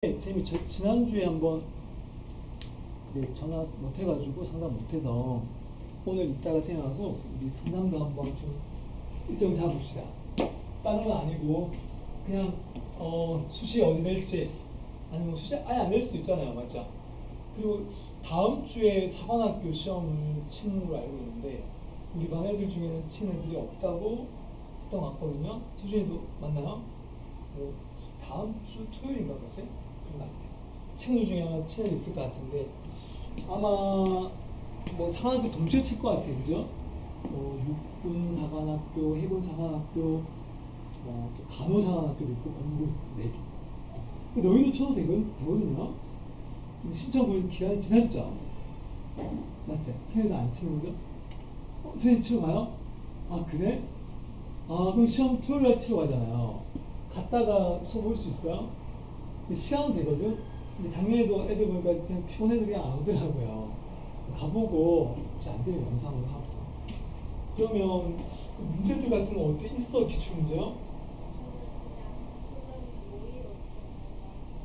쌤이 지난주에 한번 전화 못해가지고 상담 못해서 오늘 이따가 쌤하고 우리 상담도 한번 좀 일정 잡읍시다. 다른 건 아니고 그냥 수시 어디 낼지 아니면 수시 아예 안 낼 수도 있잖아요, 맞죠? 그리고 다음 주에 사관학교 시험을 치는 걸로 알고 있는데 우리 반 애들 중에는 치는 애들이 없다고 했던 것 같거든요. 소준이도 맞나요? 다음 주 토요일인가 그지? 그런 것 같아요. 친구 중에 아마 친애도 있을 것 같은데 아마 뭐 사관학교 동시에 칠 것 같아요, 그죠? 육군 사관학교, 해군 사관학교, 또 간호사관학교도 있고 공군 4개. 너희도 쳐도 되거든요. 신청 볼 기간이 지났죠? 맞지? 선생님도 안 치는 거죠? 선생님 치러 가요? 아 그래? 아 그럼 시험 토요일날 치러 가잖아요. 갔다가 수업 볼 수 있어요? 근데 시간은 되거든? 근데 작년에도 애들 보니까 그냥 피곤해서 그냥 안 오더라고요. 가보고 혹시 안 되면 영상으로 하고. 그러면 문제들 같은 거 어때? 있어? 기출문제요?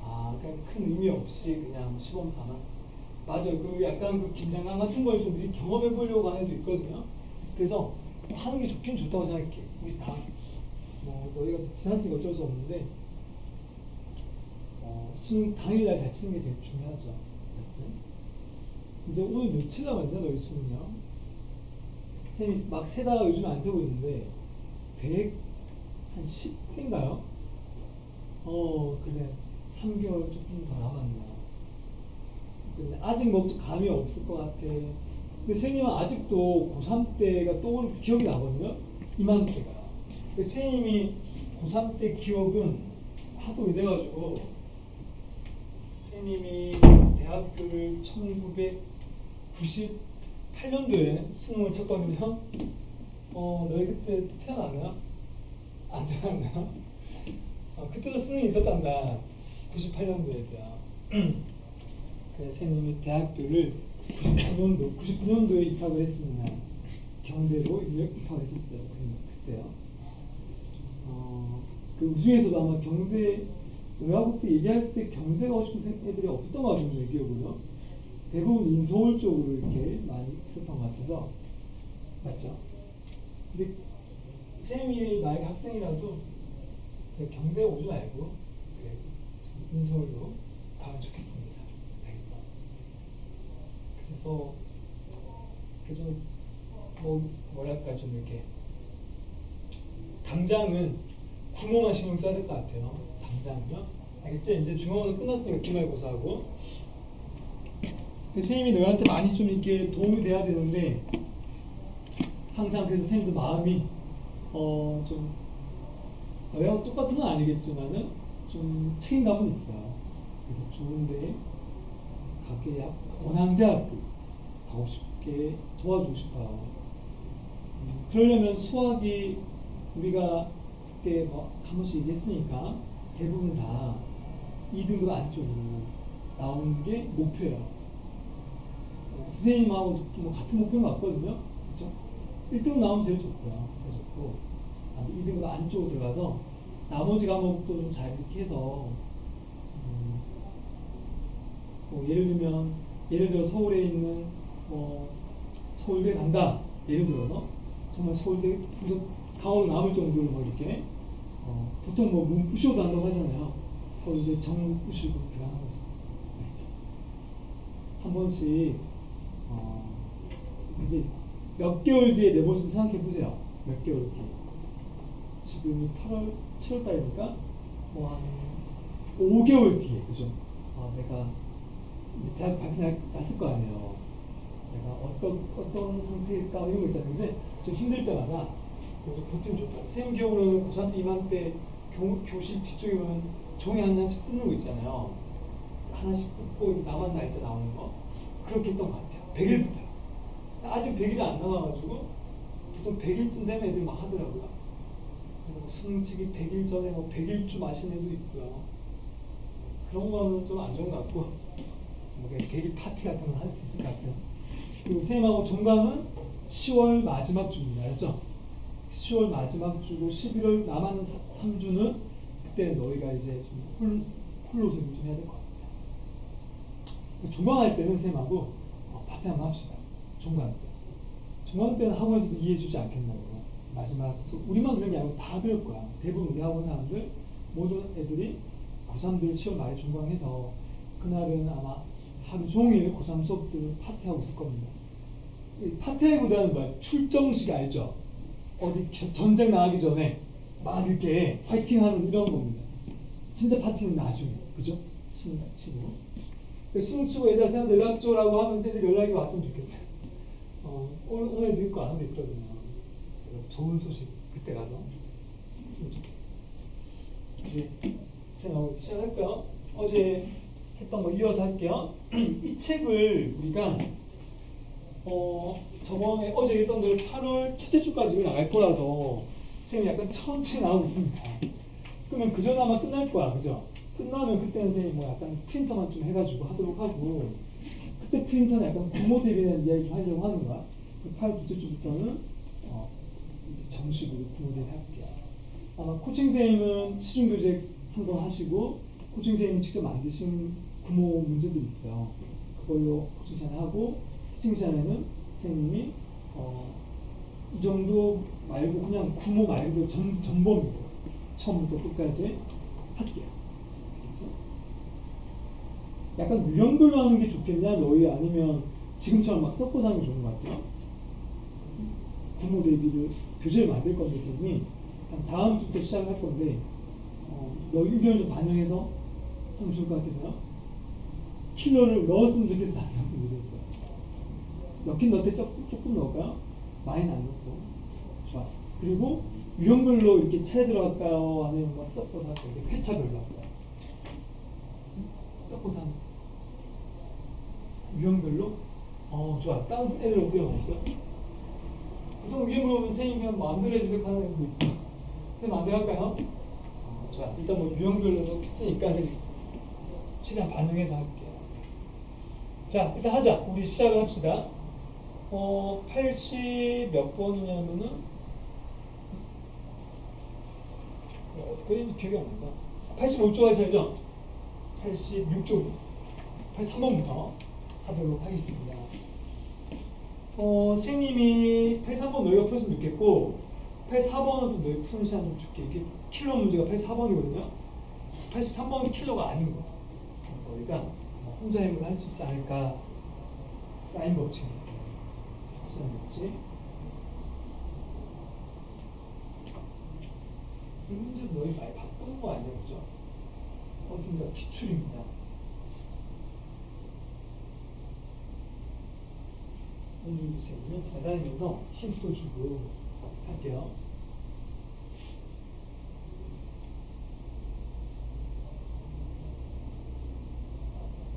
아 그냥 큰 의미 없이 그냥 시범 삼아? 맞아요. 그 약간 그 긴장감 같은 걸 좀 미리 경험해 보려고 하는 애도 있거든요. 그래서 하는 게 좋긴 좋다고 생각해. 우리 다 뭐 너희가 지났으니까 어쩔 수 없는데 수능 당일날 잘 치는 게 제일 중요하죠. 맞지? 이제 오늘 며칠 남았냐 너희 수능이요? 쌤이 막 세다가 요즘 안 세고 있는데 100한 10대인가요? 그래 3개월 조금 더 남았네요. 근데 아직 뭐 감이 없을 것 같아. 근데 선생님은 아직도 고3 때가 또 기억이 나거든요. 이맘때가. 근데 선생님이 고3 때 기억은 하도 이래가지고 선생님이 대학교를 1998년도에 수능을 쳤거든요. 너희 그때 태어났나? 안 태어났나? 그때도 수능이 있었단다. 98년도에도요. 그래서 선생님이 대학교를 99년도에 입학을 했습니다. 경대로 입학을 했었어요. 그때요. 그 우중에서도 아마 경대 외화국 때 얘기할 때 경대 가고 싶은 애들이 없었던 것 같은데 기억으로 대부분 인서울 쪽으로 이렇게 많이 있었던 것 같아서 맞죠? 근데 쌤이 만약에 학생이라도 경대 오지 말고 인서울로 가면 좋겠습니다. 알겠죠? 그래서 좀 뭐랄까 좀 이렇게 당장은 구모만 신경 써야 될 것 같아요. 당장은요. 알겠지? 이제 중간고사 끝났으니까 기말고사하고. 선생님이 너희한테 많이 좀 이렇게 도움이 돼야 되는데 항상 그래서 선생님도 마음이 좀 너희하고 똑같은 건 아니겠지만은 좀 책임감은 있어요. 그래서 좋은데 가게 원하는 대학교 가고 싶게 도와주고 싶어요. 그러려면 수학이 우리가 그때 한 번씩 얘기했으니까 대부분 다 2등급 안쪽으로 나오는 게 목표예요. 선생님하고 뭐 같은 목표 맞거든요. 그렇죠? 1등 나오면 제일 좋고요. 제일 좋고 2등급 안쪽으로 들어가서 나머지 과목도 좀 잘 이렇게 해서 예를 들어 서울에 있는 서울대 간다. 예를 들어서 정말 서울대 강화도 남을 정도로 이렇게 보통 문 부셔도 한다고 하잖아요. 서울대 정 부시고 들어가는 거죠. 알겠죠? 한 번씩 이제 몇 개월 뒤에 내 모습 생각해 보세요. 몇 개월 뒤에. 지금이 8월, 7월 달이니까 한 5개월 뒤에, 그죠? 내가 이제 대학 발표 났을 거 아니에요. 내가 어떤 상태일까 이런 거 있잖아요. 그치? 좀 힘들 때마다 버티면 좋다. 선생님 기억으로는 고3 때 이맘때 교실 뒤쪽에 보면 종이 한 장씩 뜯는 거 있잖아요. 하나씩 뜯고 남은 날짜 나오는 거. 그렇게 했던 것 같아요. 100일부터. 아직 100일이 안 남아가지고 보통 100일쯤 되면 애들이 막 하더라고요. 그래서 수능 치기 100일 전에 100일쯤 마시는 애도 있고요. 그런 거는 좀 안 좋은 것 같고 100일 파티 같은 거 할 수 있을 것 같아요. 그리고 선생님하고 종강은 10월 마지막 주입니다. 알죠? 10월 마지막 주고 11월 남았는 3주는 그때 너희가 이제 좀 홀로 좀 해야 될 것 같아요. 종강할 때는 쌤하고 파트 한번 합시다. 종강할 때. 종강 때는 학원에서도 이해해주지 않겠냐고. 마지막 우리만 그런 게 아니고 다 그럴 거야. 대부분 우리 학원 사람들 모든 애들이 고3들 시험 많이 종강해서 그날은 아마 하루 종일 고3 수업들 파티하고 있을 겁니다. 파티하기보다는 뭐야? 출정식 알죠? 어디 전쟁 나가기 전에 막 이렇게 파이팅하는 이런 겁니다. 진짜 파티는 나중에, 그죠? 수능 치고. 수능 치고 애들 생각 연락 줘라고 하면 애들 연락이 왔으면 좋겠어요. 오늘 늦고 안 오는데 있거든요. 그래서 좋은 소식 그때 가서 했으면 좋겠어요. 이제 생각하고 시작할까요? 어제 했던 거 이어서 할게요. 이 책을 우리가 저번에 어제 했던 대로 8월 첫째 주까지 나갈 거라서 선생님이 약간 천천히 나오고 있습니다. 그러면 그 전에 아마 끝날 거야, 그죠? 끝나면 그때는 선생님 뭐 약간 프린터만 좀 해가지고 하도록 하고, 그때 프린터는 약간 구모 대비에 대한 이야기 좀 하려고 하는 거야. 그 8월 둘째 주부터는 이제 정식으로 구모 대비 할게요. 아마 코칭 선생님은 시중 교재 한번 하시고, 코칭 선생님이 직접 만드신 구모 문제들이 있어요. 그걸로 코칭 시간에 하고, 티칭 시간에는 선생님이 이 정도 말고 그냥 구모 말고 전범으로 처음부터 끝까지 할게요. 알겠죠? 약간 유형별로 하는 게 좋겠냐, 너희 아니면 지금처럼 막 섞어서 하는 게 좋은 것 같아요. 구모 대비를 교재를 만들 건데 선생님이 다음 주부터 시작을 할 건데 너희 의견을 좀 반영해서 하면 좋을 것 같아서요. 킬러를 넣었으면 좋겠어, 안 넣었으면 좋겠어. 넣긴 넣을 때 조금 넣을까요? 많이는 안 넣고. 좋아. 그리고 유형별로 이렇게 차에 들어갈까요? 아니면 막 섞어서 할까요? 회차별로 할까요? 섞어서 하는 유형별로? 좋아. 다른 애들 의견 없어요? 보통 의견 물어보면 선생님 그냥 마음대로 해주세요 하는 애도 있고. 선생님 마음대로 할까요? 좋아. 일단 뭐 유형별로 했으니까 최대한 반영해서 할게요. 자, 일단 하자. 우리 시작을 합시다. 80 몇 번이냐면은 어떻게 되는지 기억이 안 난다. 85쪽 할 차례죠? 86쪽 83번부터 하도록 하겠습니다. 선생님이 83번 너희가 풀었으면 좋겠고 84번은 좀 너희 푸는 시간 좀 줄게. 이게 킬러 문제가 84번이거든요. 83번은 킬러가 아닌 거야. 그래서 너희가 혼자 힘으로 할 수 있지 않을까. 사인 법칙. 사인 법칙. 이 문제도 너희 많이 봤던 거 아니야, 그죠? 어딘가 기출입니다. 오늘도 선생님이 지나다니면서 힌트도 주고 할게요.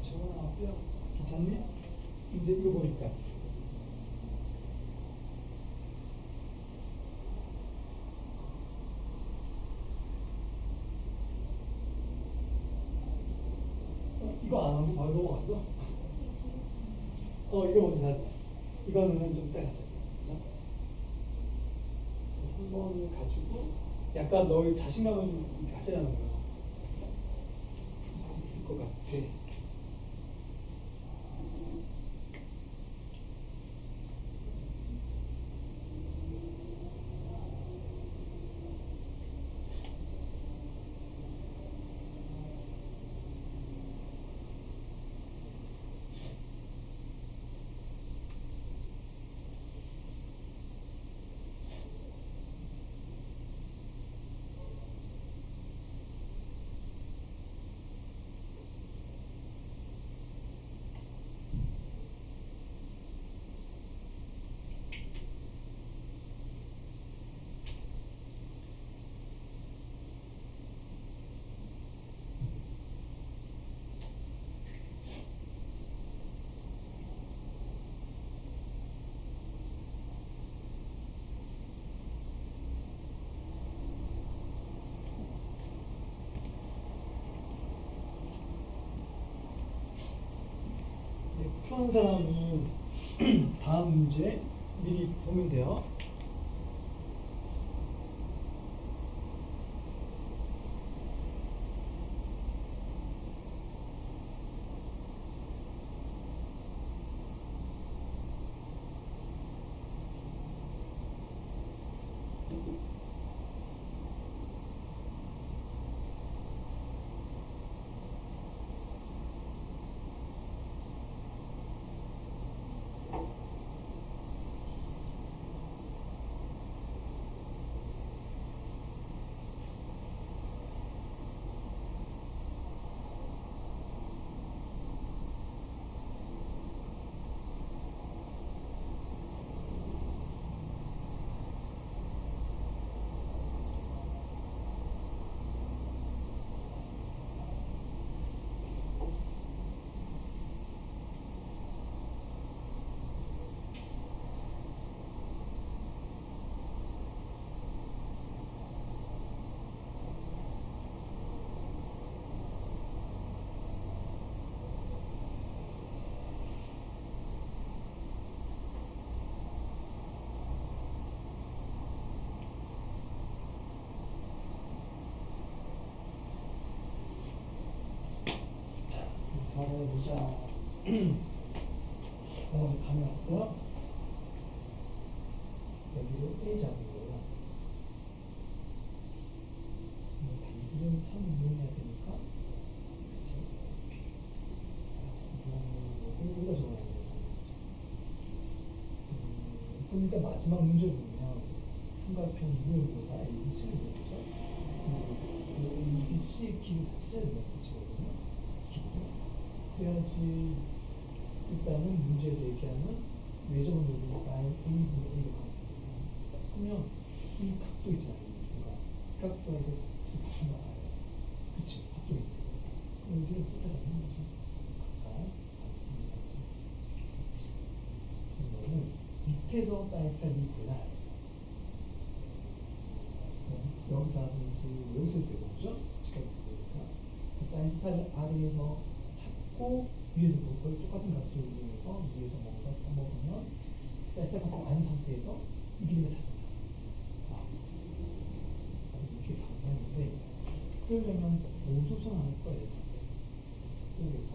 지원아, 어때요? 괜찮니? 이제 이거 보니까. 이거 안 하고 바로 넘어갔어? 이거 먼저 하자. 이거는 좀 이따 하자. 그죠? 3번을 가지고 약간 너의 자신감을 좀 가지라는 거야. 풀 수 있을 것 같아. 푸는 사람은 다음 문제 미리 보면 돼요. 해보자. 감이 왔어? 여기로 A 잡은 거야. 반지름 3 이용해야 되니까. 그치? 여기다 적어야 돼. 그럼 일단 마지막 문제 보면 삼각형 이용보다 ABC를 보죠. ABC 길을 다 찾아야 된다는 뜻이거든요. 길을. 그래야지 일단은 문제에서 얘기하는 외접은 여기 사인 A분의 A로 가는 거예요. 그러면 이 각도 있잖아요. 중간. 각도가 이거 각도 나와요. 그치? 각도 있네. 그럼 여기를 세타 잡는 거죠. 각각 이거는 밑에서 사인 스타일이 구나. 여기서 하든지 여기서 되겠죠? 직각 보니까 사인 스타일 아래에서 찾고 위에서 볼 걸 똑같은 각도를 이용해서 위에서 뭔가 써먹으면 사인 스타일 값을 아는 상태에서 이 길이를 찾아요. 아주 이게 방향인데 그러려면 오조선 할 거예요. 여기서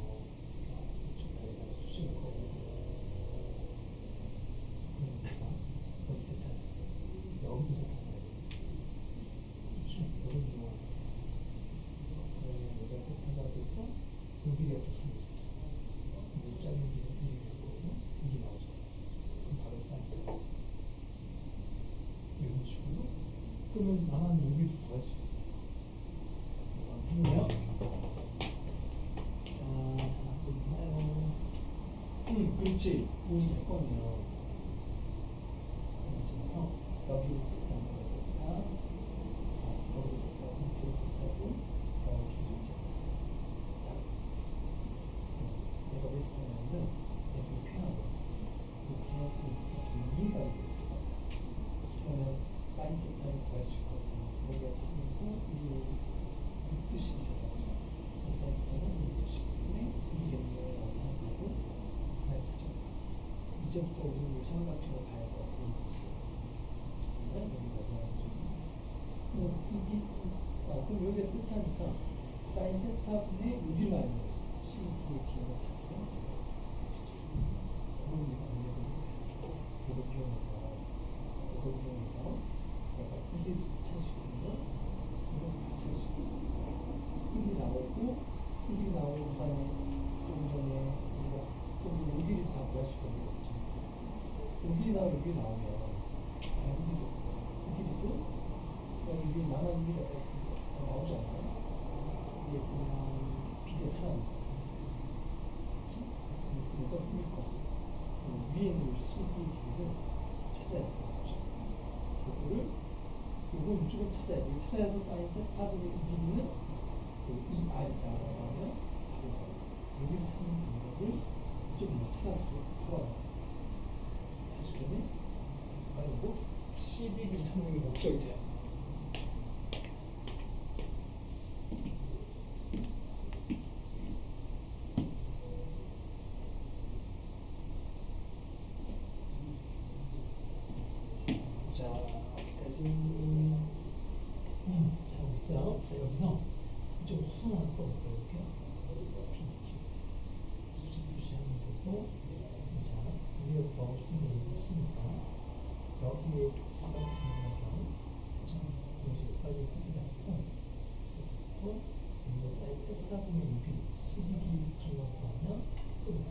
이쪽 다리다가 수식을 거고 그러니까 여기 세타죠. 여기도 세타죠. 그렇죠? 여기 이용하는 그러면 여기가 세타가 돼서 여기가 또 3이죠. 이 짧은 길은 1이 될 거고 이게 나오죠. 그럼 바로 사이즈가 이런 식으로 그러면 나만 여기도 구할 수 있어요. 그러면 자, 잘하고 있나요? 그렇지. 보이지 할 거면 지금부터 여기를 세트하는 거 세트하 여기를 세트하고 여기를 세트하고 여기를 세트하죠. 잘했어. 내가 왜 세트하냐면 내가 표현하고 이렇게 해서 동의가 있어서 그러면 사인 세타를 구할 수 있거든요. 여기가 3이고 이게 6도12 세타죠. 사인 세타는 6도12인데 이게 뭐예요? 생각하고 날 찾아봐. 이제부터 우리 삼각형을 봐야죠. ABC. 그러면 여기까지 나오죠. 그럼 여기가 세타니까 사인 세타분의 여기로 가는 거지. C의 기호를 찾으면 그럼 이거 안 되는 거예요. 이걸 이용해서 내가 1을 찾을 수 있는 이건 다 찾을 수 있어. 1이 나오고 1이 나오고 그다음에 좀 전에 우리가 좀 여기를 다 구할 수 있는 거죠. 여기 나오면 여기도 여기 나만 1이 나오잖아요. 이게 그냥 빛의 사람이잖아요. 그치? 이거 꾸밀 거고 위에 있는 CD 길을 찾아야 돼서 그거를 요거 무조건 찾아야 돼. 찾아서 사인 세타분의 이 길이는 이 R이다라고 하면 여기를 찾는 방법을 무조건 찾아서 돌아가요. 다시 그러면 아니고 CD를 찾는 게 목적이에요. 자, 어디까지? 잘하고 있어요. 자, 여기서 이쪽으로 수선할 거 볼게요. 수직 표시하면 되고, 자, 우리가 구하고 싶은 게 ABC니까 여기에 똑같은 삼각형, 그쵸? 여기까지 세트 잡고, 그래서 먼저 사인 세타분의 UB, CD 길이만 구하면 끝나.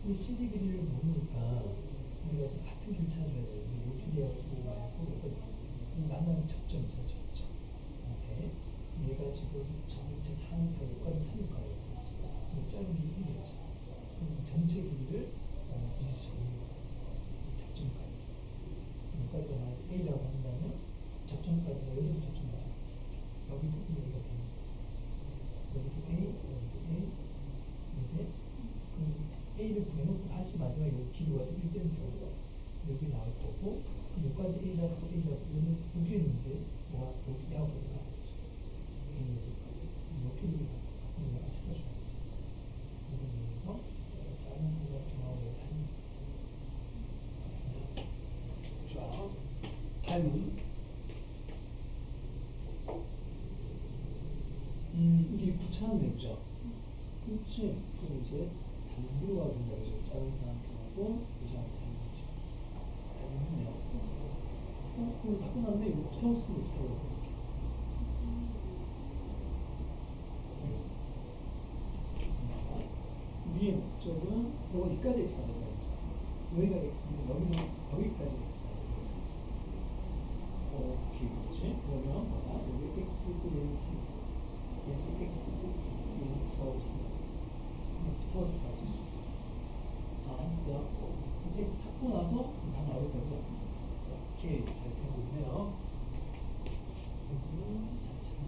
이 CD 길이를 모르니까 우리가 좀 같은 길 찾아야 돼요. 이 길이하고 말고 만나는 접점이 있어요. 접점. 오케이. 얘가 지금 전체 4니까 여기까지 3일까요? 그럼 짧은 길이 1이겠죠. 그럼 전체 길이를 미수 정리해요. 접점까지. 여기까지가 만약 A라고 한다면 접점까지가 여기서 접점이죠. 여기도 A가 되는 거예요. 여기도 A, 여기도 A. 근데 그럼 A를 구해놓고 다시 마지막에 여기 길이가 1 되는 경우가 여기 나올 거고 여기까지 A 잡고 A 잡고 그러면 여기는 이제 뭐가 여기 A하고 나오는 거죠. A에서까지 여기를 내가 찾아줘야지. 이걸 이용해서 작은 삼각형하고 닮은 좋아. 닮은 우리 9,000원 내보죠. 그렇지. 그럼 이제 단비로가 된다. 그죠? 작은 사람하고 유지하고 단비죠. 단비네요. 그럼 다 끝났네. 이거 붙어있으면 붙어있어. 위의 목적은 이거 이까지 x 하자. 여기가 x면 여기서 여기까지 x. 오케이, 그렇지? 그러면 봐봐. 여기 x고 얘는 3. 얘는 x고 9. 얘는 9하고 3. 붙어서 다 쓸 수 있어. 다 했어. x 찾고 나서 다 나올 거죠. 오케이, 잘 되고 있네요. 그리고 자체는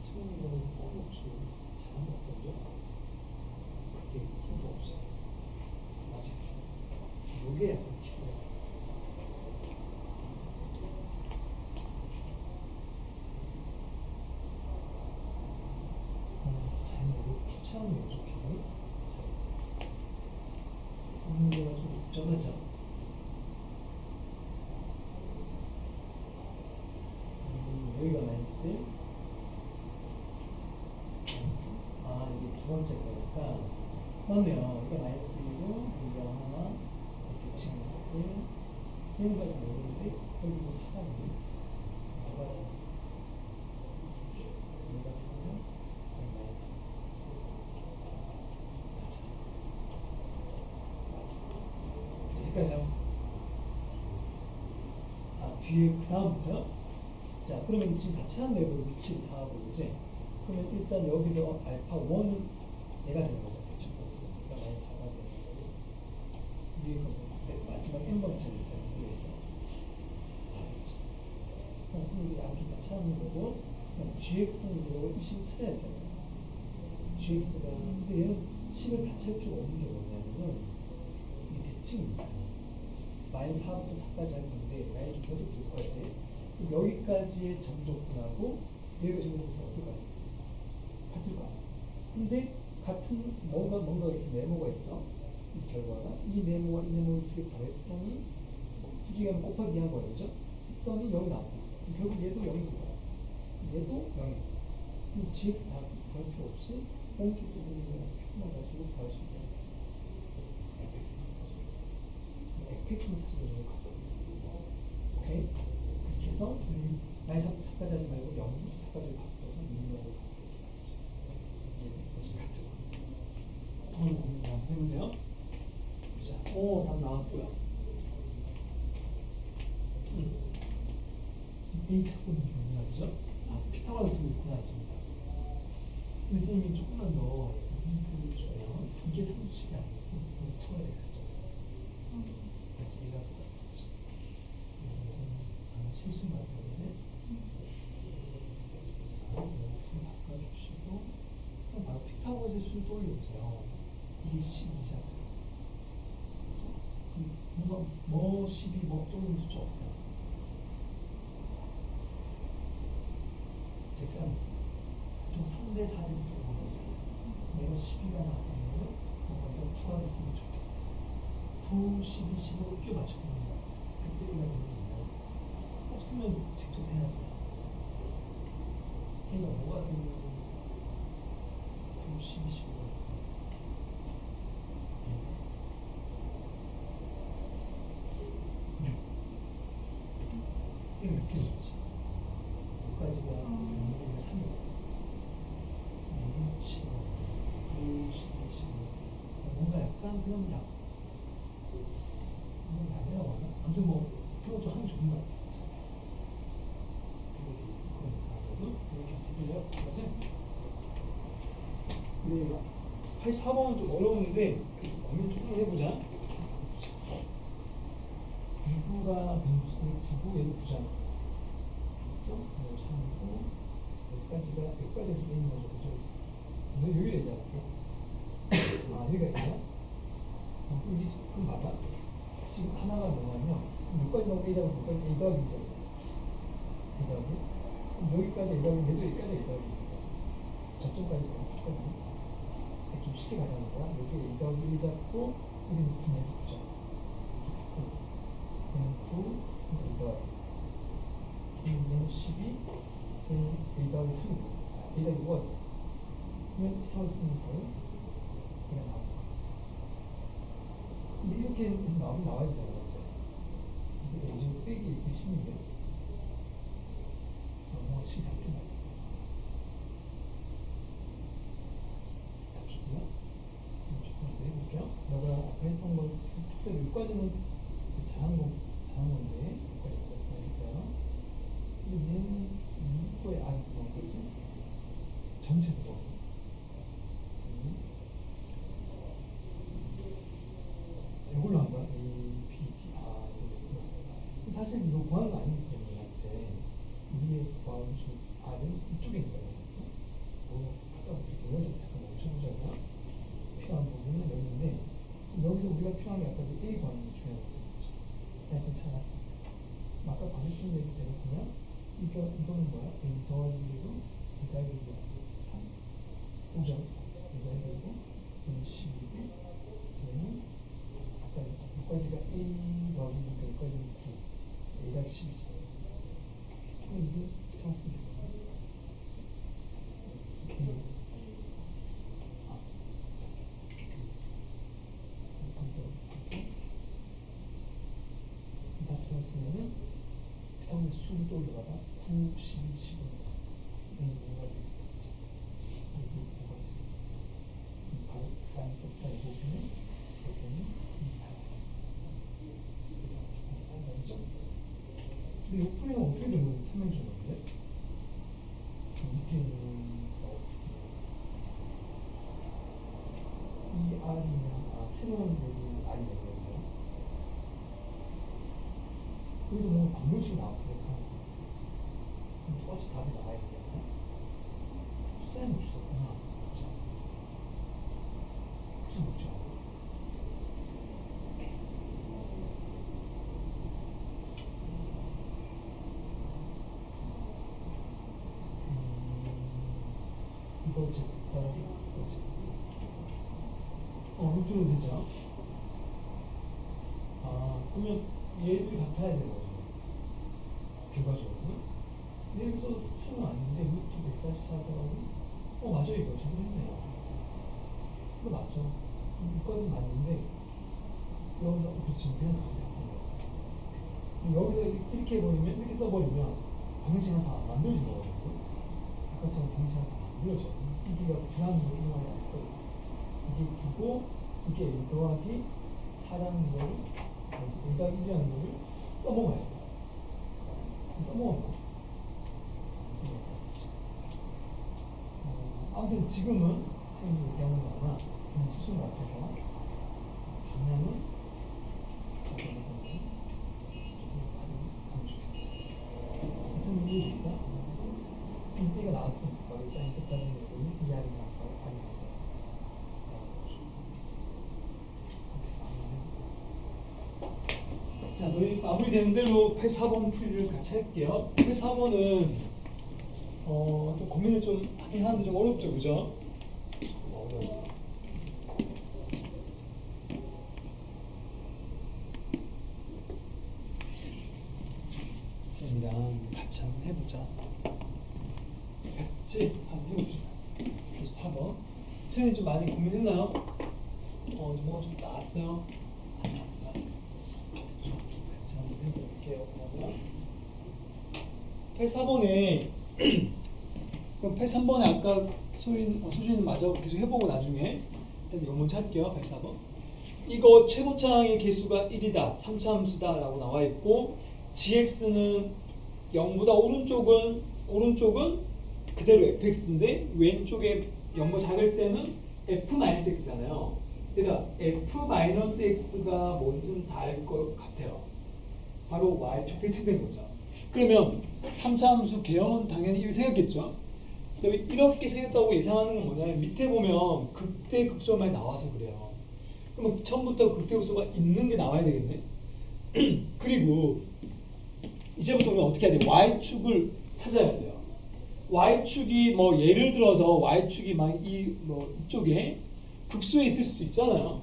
처음으로 쌍욕수 잘한 거 없죠? 그게 힌트 없이. 맞아. 요게 약간 필요해. 자연으로 추천하는 게 좋겠니? 잘했어. 문제가 좀 복잡하죠? 여기가 마이너스. 아, 이게 두 번째 거니까. 맞네요. 이게 마이너스1이고, 여기가 하나, 이렇게 친구들. 얘는까지 모르는데, 여기도 4가 있네. 누가 4? 얘가 4면, 여기 마이너스 4. 맞아. 헷갈려. 아, 뒤에 그 다음부터? 자, 그러면 지금 다 찾았네요. 위치를 4하고, 그지? 그러면 일단 여기서 알파 1은 얘가 되는 거죠. 첫 번째. 그러니까 마이너스 4가 되는 거고. 위에 거, 마지막 n번째를 일단 위에 있어. 4겠죠. 그럼 이게 양쪽 다 찾는 거고, 그럼 gx는 이제 여기 20을 찾아야 되잖아요. gx가, 근데 얘는 10을 다 찾을 필요가 없는 게 뭐냐면은, 이게 대칭입니다. 마이너스 4부터 4까지 할 건데, 마이너스 6부터 6까지. 여기까지의 점적분하고 여기가 점적분은 어떨까요? 같을 거야. 근데 같은 뭔가가 있어, 네모가 있어. 이 결과가 이 네모와 이 네모를 두 개 더했더니 굳이 하면 곱하기 한 거예요, 그죠? 했더니 0이 나왔다. 결국 얘도 0이 나와. 얘도 0이. 그럼 gx 다 구할 필요 없이 오른쪽 부분을 fx만 가지고 구할 수 있다. fx만 가지고. fx는 사실 여기 갖고. 오케이. 그래서 마이너스 4까지 하지 말고 0부터 4까지 바꿔서 6으로 이게 같은 거. 한번 해보세요. 자, 오, 답 나왔고요. A 찾고 있는 중이야, 그죠? 아, 피타고라스 있구나 했습니다. 근데 선생님이 조금만 더 힌트를 주면 이게 3수식이 아니고 9가 되겠죠. 같이 얘가 똑같이 되죠. 그래서 실수 맞다, 그지? 자, 좀 바꿔주시고 그럼 바로 피타고라스의 수를 떠올려보세요. 이게 12잖아요. 뭔가 뭐 12, 뭐 떠오르는 숫자 없어요. 즉, 보통 3대 4대 보는 거잖아요. 내가 12가 나왔다면 뭔가 좀 추가됐으면 좋겠어. 9, 12, 15로 끼워 맞춰보는 거야. 그때 얘가 되는 거예요. 없으면 직접 해야 돼. 얘가 뭐가 되는 9, 12, 15가 이거 몇 개인 거지? 여기까지가 6, 3이고 6, 7, 9, 12, 15 뭔가 약간 그런 약 약이라고 하나? 아무튼 뭐 그것도 한 종류 같아. 되게 돼 있을 거니까 여러분 이렇게 해볼래요? 맞지? 근데 84번은 좀 어려운데 고민 조금 해보자. 9가 변수는 9고 얘는 9잖아. 그렇죠? 3이고 여기까지가 있는 거죠. 그죠? 너 여기 되지 않았어? 아, 여기가 있나? 그럼 봐봐. 지금 하나가 뭐냐면 여기까지 나오고 A 잡았으니까 A 더하기 B잖아. A 더하기. 그럼 여기까지 A 더하기 얘도 여기까지 A 더하기. 저쪽까지 붙거든. 좀 쉽게 가자니까 여기 A 더하기 1 잡고 여기는 9면 9죠. 얘는 9, A 더하기 얘는 12, 얘는 A 더하기 3이고 A 더하기 5가 돼. 그러면 피타고라스니까 이게 나올 거야. 근데 이렇게 나와야 되잖아, 맞지? 근데 요즘 빼기 이렇게 쉽는데 뭔가 시작해 나. 잠시만요. 해볼게요. 내가 아까 했던 걸 특별히 여기까지는 잘한 건데 여기까지 했으니까요. 근데 얘는 이거에 안 넣은 거지? 전체적으로. 이걸로 한 거야? A, B, D, 이거. 사실 이거 구하는 거 아니기 때문에 맞지? 위에 구하는 R은 이쪽에 있는 거야, 맞지? 아까 여기서 잠깐 멈춰보자고요. 필요한 부분은 여기인데 여기서 우리가 필요한 게 아까 그 A 구하는 게 중요한 거죠. 사실 찾았습니다. 아까 방금 얘기 때문에 그냥 이거는 뭐야? A 더하기 1로 A 더하기 1로 3 5점 A 더하기 1로 얘는 12고 얘는 아까 여기까지가 A 더하기 1이니까 여기까지는 9 A 더하기 10이지. 그럼 이게 찾았습니다. 오케이. 다 풀었으면은 피타고라스 수를 또 올려봐봐. 9, 12, 15. 뭐가 되겠지? 이게 뭐가 되겠지? 8, 4, 5는 여기는 28. 근데 이 풀이는 어떻게 되면 설명해 주는 건데? 밑에 있는 이 R이면 새로운 여기 R이네. 여기서 뭔가 방정식이 나왔으니까 그럼 똑같이 답이 나와야 되잖아요. 쌤 없었구나. 쌤 없죠. 이거지. 이거지. 이쪽으로 되죠. 그러면 얘들이 같아야 되는 거죠. 결과적으로. 근데 여기서 수는 아닌데 루트 144더라고? 맞아, 이거 지금 했네요. 이거 맞죠. 이거는 맞는데 여기서 그치 그냥 가면 되는 거야. 여기서 이렇게 해버리면 이렇게 써버리면 방정식은 다 안 만들어진 거거든요. 아까처럼 방정식은 다 만들어져. 이게 불안한 거할 거예요. 이게 9고 이게 1 더하기 4라는 거를 A 더하기 1이라는 거를 써먹어야 돼요. 써먹었나? 아무튼 지금은 선생님이 얘기하는 거나 그냥 수준 같아서 방향은 선생님 이해 있어? B가 나왔으니까 여기 사인스까지 이 알이 나왔고 알이 나왔고 자, 너희 마무리되는 대로 84번 풀이를 같이 할게요. 84번은 좀 고민을 좀 하긴 하는데 좀 어렵죠, 그죠? 어려워요. 쌤이랑 같이 한번 해보자. 같이 한번 해봅시다. 84번. 쌤이 좀 많이 고민했나요? 뭐가 좀 나왔어요? 안 나왔어요? 같이 한번 해볼게요. 그러면 84번에 그럼 83번에 아까 소진이는 마저 계속 해보고 나중에 일단 이거 먼저 할게요. 84번 이거 최고차항의 개수가 1이다 3차함수다 라고 나와 있고 gx는 0보다 오른쪽은 그대로 fx인데 왼쪽에 0보다 작을 때는 f-x잖아요. 그러니까 f-x가 뭔지는 다 알 것 같아요. 바로 y축 대칭된 거죠. 그러면 3차함수 개형은 당연히 이렇게 생겼겠죠. 이렇게 생겼다고 예상하는 건 뭐냐면 밑에 보면 극대 극소만 나와서 그래요. 그럼 처음부터 극대 극소가 있는 게 나와야 되겠네. 그리고 이제부터 우리가 어떻게 해야 돼요? y축을 찾아야 돼요. y축이 뭐 예를 들어서 y축이 막 이쪽에 극소에 있을 수도 있잖아요.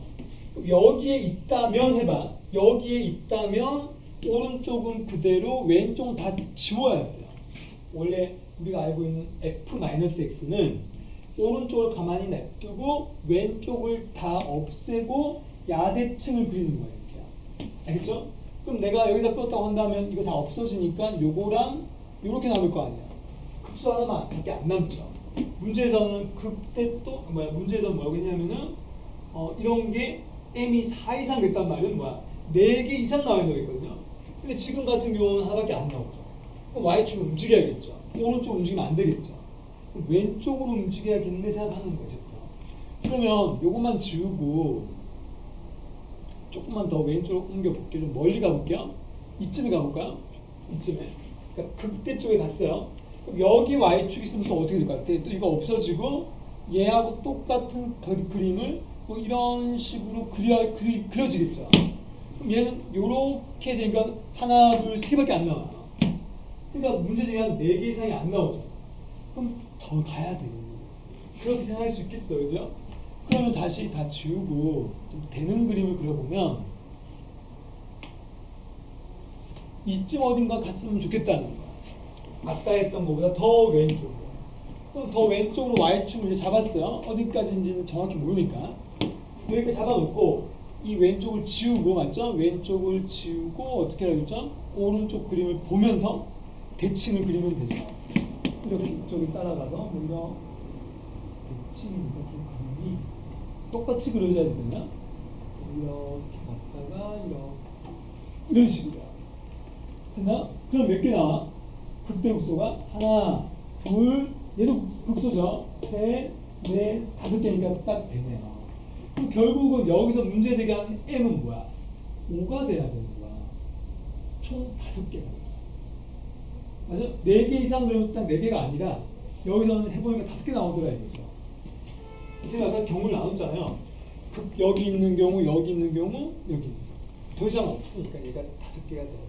그럼 여기에 있다면 해봐. 여기에 있다면 오른쪽은 그대로 왼쪽은 다 지워야 돼요. 원래 우리가 알고 있는 f-x는 오른쪽을 가만히 냅두고 왼쪽을 다 없애고 야대층을 그리는 거예요. 이렇게. 알겠죠? 그럼 내가 여기다 뺐다고 한다면 이거 다 없어지니까 요거랑 요렇게 남을 거 아니야. 극수 하나만 밖에 안 남죠. 문제에서는 그때 또 문제에서는 뭐라고 했냐면은 이런 게 m이 4 이상 됐단 말은 뭐야? 4개 이상 나와야 되거든요. 근데 지금 같은 경우는 하나밖에 안 나오죠. 그럼 y축을 움직여야겠죠. 오른쪽 움직이면 안 되겠죠. 그럼 왼쪽으로 움직여야겠네 생각하는 거죠. 그러면 요것만 지우고 조금만 더 왼쪽으로 옮겨볼게요. 좀 멀리 가볼게요. 이쯤에 가볼까요? 이쯤에. 그러니까 극대 쪽에 갔어요. 그럼 여기 y축 있으면 또 어떻게 될 것 같아? 또 이거 없어지고 얘하고 똑같은 그림을 뭐 이런 식으로 그려지겠죠. 그럼 얘는 요렇게 되니까 하나, 둘, 세 개밖에 안 나와요. 그러니까 문제 중에 한 4개 이상이 안 나오죠. 그럼 더 가야 되겠네. 그렇게 생각할 수 있겠죠, 그죠? 그러면 다시 다 지우고 좀 되는 그림을 그려보면 이쯤 어딘가 갔으면 좋겠다는 거야. 아까 했던 것보다 더 왼쪽으로. 그럼 더 왼쪽으로 y축을 이제 잡았어요. 어디까지인지는 정확히 모르니까. 여기까지 잡아놓고 이 왼쪽을 지우고, 맞죠? 왼쪽을 지우고 어떻게 하라고 했죠? 오른쪽 그림을 보면서 대칭을 그리면 되죠. 이렇게 이쪽에 따라가서 뭐 이런 대칭이니까 좀 그림이 똑같이 그려져야 되잖아. 이렇게 갔다가 이런 식으로. 됐나? 그럼 몇 개 나와? 극대 극소가 하나, 둘, 얘도 극소죠. 셋, 넷, 5개니까 딱 되네요. 그럼 결국은 여기서 문제 제기한 m은 뭐야? 5가 돼야 되는 거야. 총 5개가. 맞아? 4개 이상 그러면 딱 4개가 아니라 여기서는 해보니까 5개 나오더라 이거죠. 선생님 아까 경우를 나눴잖아요. 여기 있는 경우, 여기 있는 경우, 여기 있는 경우. 더 이상 없으니까 얘가 5개가 돼야 돼.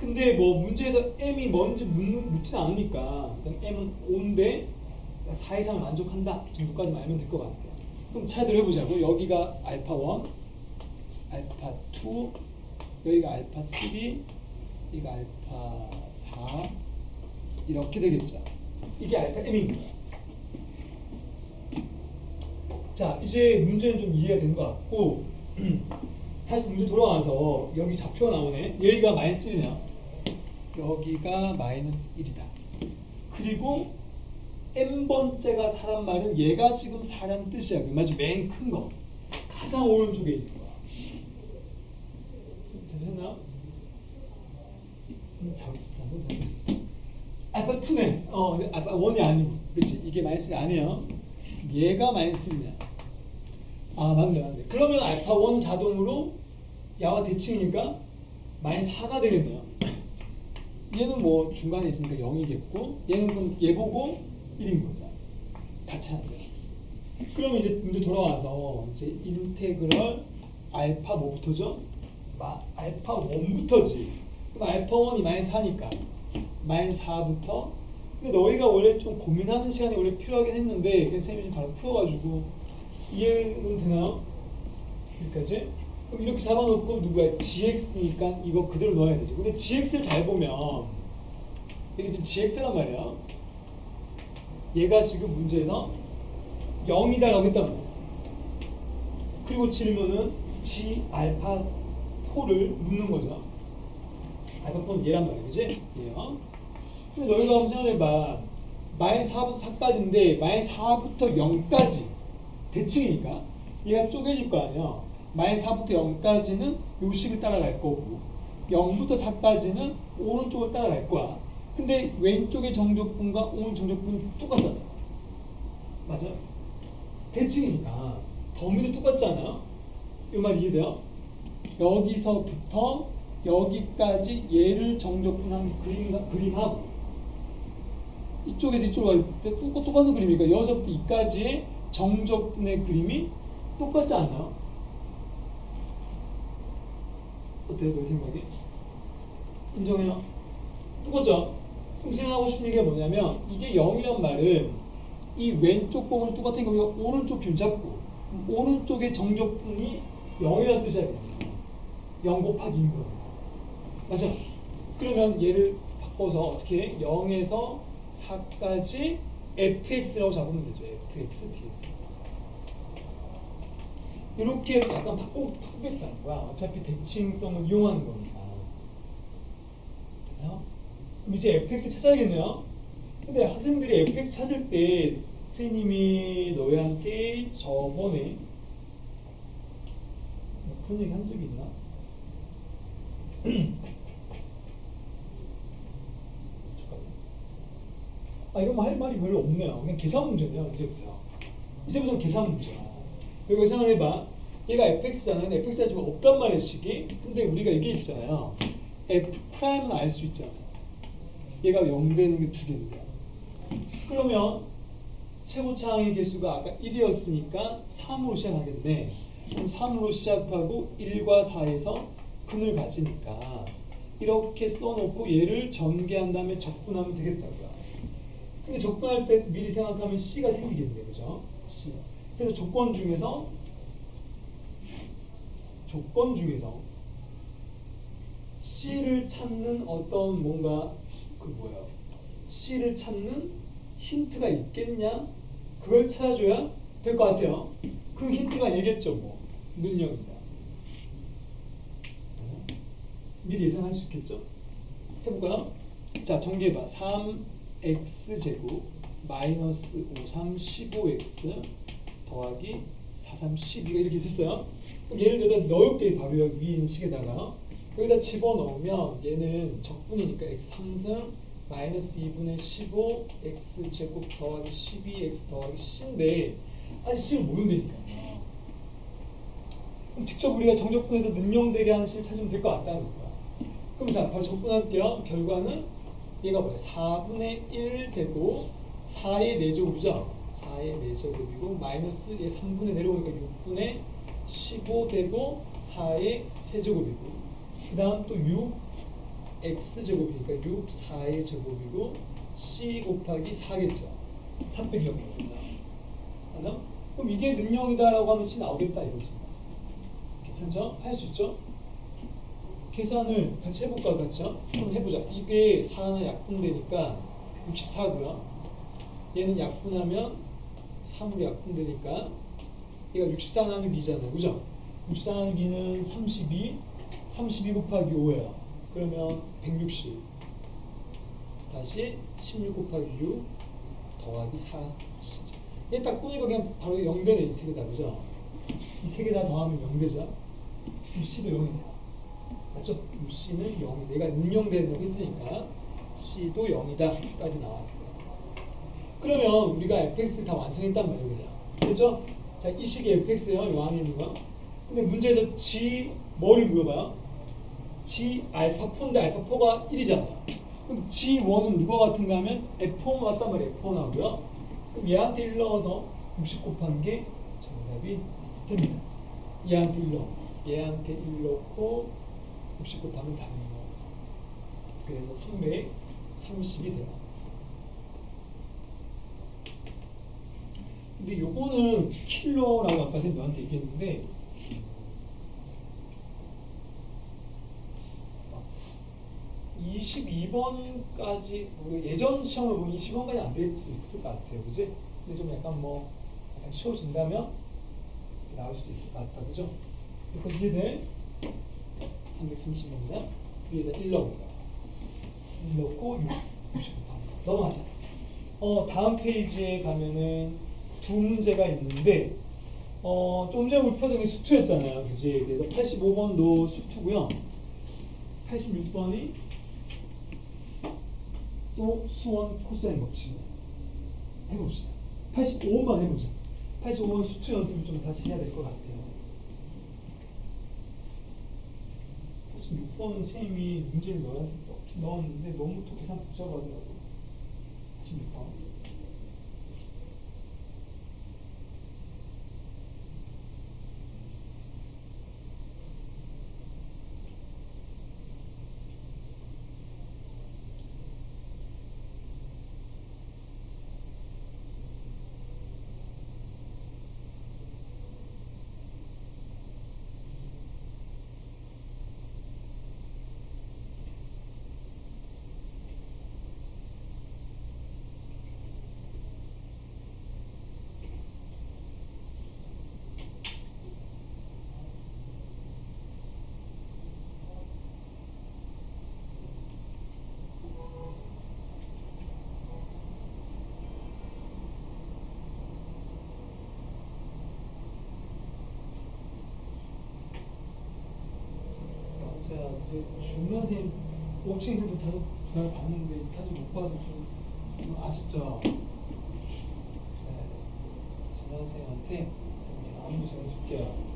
근데 뭐 문제에서 m이 뭔지 묻진 않으니까 m은 5인데 4 이상을 만족한다 정도까지만 알면 될 것 같아요. 그럼 차이들 해보자고. 여기가 알파 1, 알파 2, 여기가 알파 3, 여기가 알파 4 이렇게 되겠죠. 이게 알파 m입니다. 자, 이제 문제는 좀 이해가 된 것 같고 다시 문제 돌아와서 여기 좌표가 나오네. 여기가 마이너스 1이네요. 여기가 마이너스 1이다. 그리고 n번째가 4란 말은 얘가 지금 4란 뜻이야. 맞죠? 맨 큰 거. 가장 오른쪽에 있는 거야. 됐나? 알파 2네. 알파 1이 아니고. 그치? 이게 마이너스 1 아니에요. 얘가 마이너스 1이야. 아, 맞네. 그러면 알파 1은 자동으로 야와 대칭이니까 마이너스 4가 되겠네요. 얘는 뭐 중간에 있으니까 0이겠고, 얘는 그럼 얘 보고 1인 거죠. 같이 하는 거예요. 그러면 이제 문제 돌아와서 이제 인테그럴 알파 뭐부터죠? 알파 1부터지. 그럼 알파 1이 마이너스 4니까 마이너스 4부터. 근데 너희가 원래 좀 고민하는 시간이 원래 필요하긴 했는데 그냥 선생님이 좀 바로 풀어가지고 이해는 되나요? 여기까지? 그럼 이렇게 잡아놓고 누구야? gx니까 이거 그대로 넣어야 되죠. 근데 gx를 잘 보면 이게 지금 gx란 말이야. 얘가 지금 문제에서 0이다라고 했단 말이야. 그리고 질문은 g 알파 4를 묻는 거죠. 알파 4는 얘란 말이야. 그지? 얘요. 근데 너희가 한번 생각해봐. 마이너스 4부터 4까지인데 마이너스 4부터 0까지 대칭이니까 얘가 쪼개질 거 아니야. 마이너스 4부터 0까지는 요 식을 따라갈 거고 0부터 4까지는 오른쪽을 따라갈 거야. 근데 왼쪽의 정적분과 오른 정적분이 똑같잖아. 맞아? 대칭이니까 범위도 똑같잖아. 이 말 이해돼요? 여기서부터 여기까지 얘를 정적분한 그림하고 이쪽에서 이쪽으로 갈 때 똑같은 그림이니까 여기서부터 이까지의 정적분의 그림이 똑같지 않나요? 어때요? 너 생각에? 인정해요? 똑같죠? 그럼 생각하고 싶은 얘기가 뭐냐면 이게 0이란 말은 이 왼쪽 부분을 똑같은 거 우리가 오른쪽 줄 잡고 오른쪽의 정적분이 0이라는 뜻이야. 0 곱하기 2인 거. 맞아? 그러면 얘를 바꿔서 어떻게 해? 0에서 4까지 fx라고 잡으면 되죠. fx, dx. 이렇게 약간 바꾸겠다는 거야. 어차피 대칭성을 이용하는 거니까. 됐나요? 그럼 이제 fx 찾아야겠네요. 근데 학생들이 fx 찾을 때 선생님이 너희한테 저번에 그런 얘기 한 적이 있나? 잠깐만. 이런 거 할 말이 별로 없네요. 그냥 계산 문제네요. 이제부터 계산 문제야. 그리고 생각해봐. 얘가 fx잖아요. 근데 fx 하지만 없단 말이야, 식이. 근데 우리가 얘기했잖아요. f'은 알 수 있잖아요. 얘가 0 되는 게 두 개인데. 그러면 최고차항의 개수가 아까 1이었으니까 3으로 시작하겠네. 그럼 3으로 시작하고 1과 4에서 근을 가지니까 이렇게 써놓고 얘를 전개한 다음에 적분하면 되겠다고요. 근데 적분할 때 미리 생각하면 C가 생기겠네. 그죠? C. 그래서 조건 중에서 C를 찾는 어떤 뭔가 C를 찾는 힌트가 있겠냐? 그걸 찾아줘야 될 것 같아요. 그 힌트가 얘겠죠. 문형이다. 미리 예상할 수 있겠죠? 해볼까요? 자, 정리해봐. 3x제곱 마이너스 5, 3, 15x 더하기 4, 3, 12가 이렇게 있었어요. 그럼 얘를 여기다 넣을게. 바로 여기 위에 있는 식에다가 여기다 집어넣으면 얘는 적분이니까 x 3승 마이너스 2분의 15 x제곱 더하기 12x 더하기 c인데 아직 c를 모른다니까. 그럼 직접 우리가 정적분해서 능용되게 하는 식을 찾으면 될 것 같다는 거야. 그럼 자, 바로 적분할게요. 결과는 얘가 뭐야? 4분의 1 되고 4의 4제곱이죠? 4의 4제곱이고 마이너스 얘 3분의 내려오니까 6분의 15 되고 4의 세제곱이고 그 다음 또 6x제곱이니까 6, 4의 제곱이고 c 곱하기 4겠죠. 3 빼기 0입니다. 그럼 이게 능령이다라고 하면 c 나오겠다 이거지. 괜찮죠? 할 수 있죠? 계산을 같이 해볼까? 같이요? 그럼 해보자. 이게 4는 약분되니까 64고요. 얘는 약분하면 3으로 약분되니까 얘가 64 나누기 2잖아요. 그죠? 64 나누기 2는 32 곱하기 5예요. 그러면 160 다시 16 곱하기 6 더하기 4. 얘 딱 보니까 그냥 바로 0 되네. 이 세 개 다. 그죠? 이 세 개 다 더하면 0 되죠? 그럼 C도 0이네요. 맞죠? 그럼 C는 0이 내가 능용된다고 했으니까 C도 0이다 까지 나왔어요. 그러면 우리가 fx 다 완성했단 말이에요. 그죠? 됐죠? 자, 이 식이 fx예요. 이 안에 있는 거. 근데 문제에서 g 뭐를 물어봐요? g 알파4인데 알파4가 1이잖아요. 그럼 g1은 누가 같은가 하면 f1 같단 말이에요. f1 하고요. 그럼 얘한테 1 넣어서 60 곱한 게 정답이 됩니다. 얘한테 1 넣고 60 곱하면 답이 나와요. 그래서 330이 돼요. 근데 요거는 킬러라고 아까 선생님 너한테 얘기했는데 22번까지 우리 예전 시험을 보면 20번까지 안 될 수 있을 것 같아요. 그지? 근데 좀 약간 약간 쉬워진다면 나올 수도 있을 것 같다. 그죠? 여기까지 이해돼? 330입니다. 위에다 1 넣어볼까? 1 넣고 60 넘어가자. 다음 페이지에 가면은 두 문제가 있는데 좀 전에 우리 푸던 게 수투였잖아요. 그지? 그래서 85번도 수투고요. 86번이 또 수원 코사인 법칙 해봅시다. 85번 해보자. 85번 수투 연습을 좀 다시 해야 될 것 같아요. 86번 선생님이 문제를 넣었는데 너무 또 계산 복잡하더라고. 86번. 이제 중요한 쌤 5층에서도 자주 지나봤는데 자주 못 봐서 좀 아쉽죠. 네, 중요한 쌤한테 제가 안부 전해줄게요.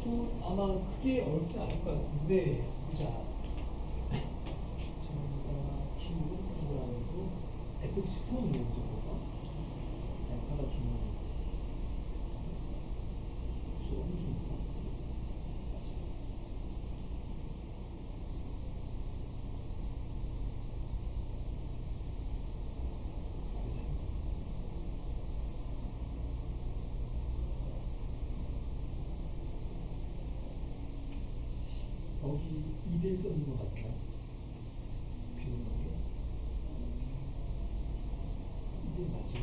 또 아마 크게 어렵지 않을 것 같은데 보자. 저희가 키우고 FX 성능을 적어서 알파가 주는 수업을 줍니다. 여기 2대1 써는 것 같아요. 비우는 게 2대1 맞죠?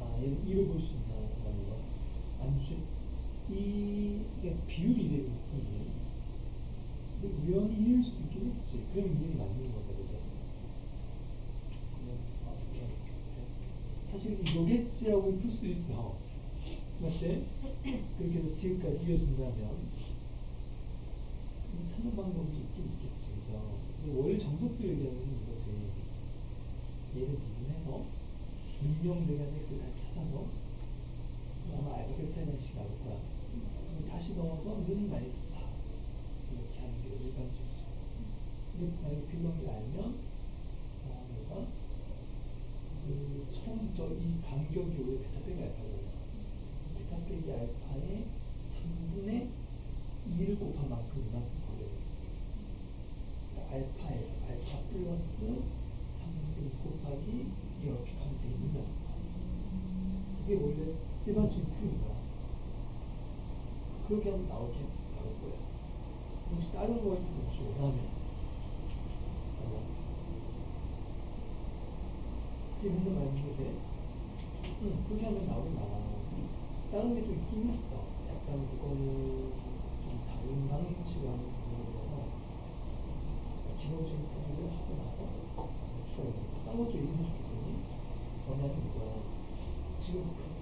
아, 얘는 2로 볼 수 있나라는 거. 아니죠. 이게 비율이 되는 느낌이에요. 근데 우연히 2일 수도 있긴 했지. 그럼 2일이 맞는 거다, 그죠? 사실 이거겠지라고 풀 수도 있어. 맞지? 그렇게 해서 지금까지 이어진다면 찾는 방법이 있긴 있겠지, 그죠? 근데 원래 정석들에 대한 이거지. 얘를 미분해서 능명대간 x를 다시 찾아서 아마 알파 베타 식 나올 거야. 다시 넣어서 는 마이너스 4 이렇게 하는 게 일반적이죠. 근데 만약에 필름을 알면 얘가 그 처음부터 이 간격이 원래 베타 빼기 알파잖아요. 베타 빼기 알파의 3분의 2를 곱한 만큼 이만큼 걸려있겠지. 그러니까 알파에서 알파 플러스 3분의 2 곱하기 이렇게 가면 되면 그게 원래 일반적인 풀인 거야. 그렇게 하면 나올 거야. 혹시 다른 걸 좀 혹시 원하면 지금 했는 말인데 그렇게 하면 나오긴 나와. 다른 게 또 있긴 있어. 약간 그거는 좀 다른 방식으로 하는 부분이라서 기본적인 풀이를 하고 나서 추가해요. 다른 것도 얘기해 주겠니? 뭐냐면 이거 지금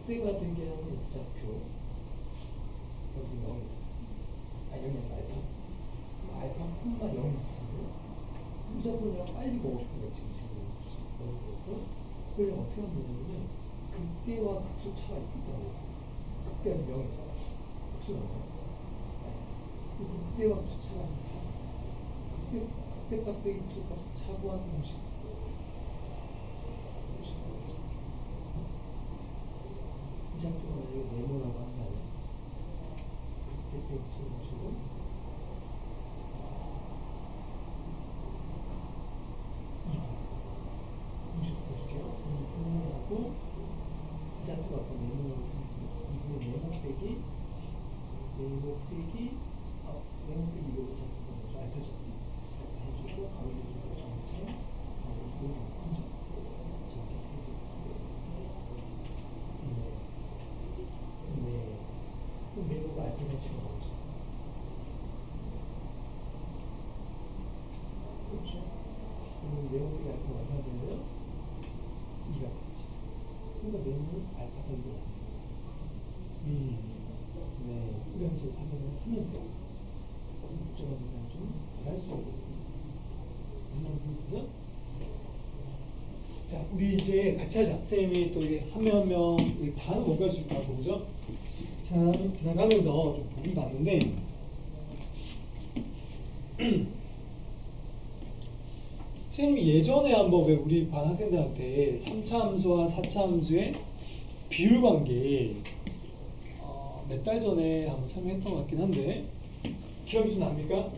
극대가 되게 하는 x좌표 여기 0이잖아. 아 0이 아니라 알파. 알파 콤마 0이 있으면 이 좌표를 빨리 보고 싶은 거야 지금 그렇고 그걸 어떻게 하면 되냐면 극대와 극소 차가 있다고 해서 극대가 0이잖아. 극소는 0. 극대와 극소 차가 좀 4잖아. 극대값 빼기 극소값을 차구하는 공식이 있어. 이 장표가 만약에 네모라고 한다면 극대 빼기 극소 공식은 하고 이 좌표가 아까 네모라고 생겼으니까 2분의 네모 빼기 네모 빼기 네모 빼기 이거 좌표가 뭐죠? 알파 좌표 해주고 가로 해주고 전체 이거 분점 전체 세제 그럼 네모가 알파가 지금 나오죠. 그렇죠? 그럼 네모 빼기 알파가 얼마나 되나요? 2가 되지. 그러니까 네모는 알파 더하기 1. 네. 이런 식으로 확인을 하면 돼. 복잡한 계산 좀 잘 할 수 있거든요. 무슨 말인지 그죠? 우리 이제 같이 하자. 선생님이 또 이게 한 명 한 명 다는 못 가르칠 것 같고, 그죠? 지나가면서 좀 보긴 봤는데, 선생님이 예전에 한번 왜 우리 반 학생들한테 3차 함수와 4차 함수의 비율 관계 몇 달 전에 한번 설명했던 것 같긴 한데, 기억이 좀 납니까?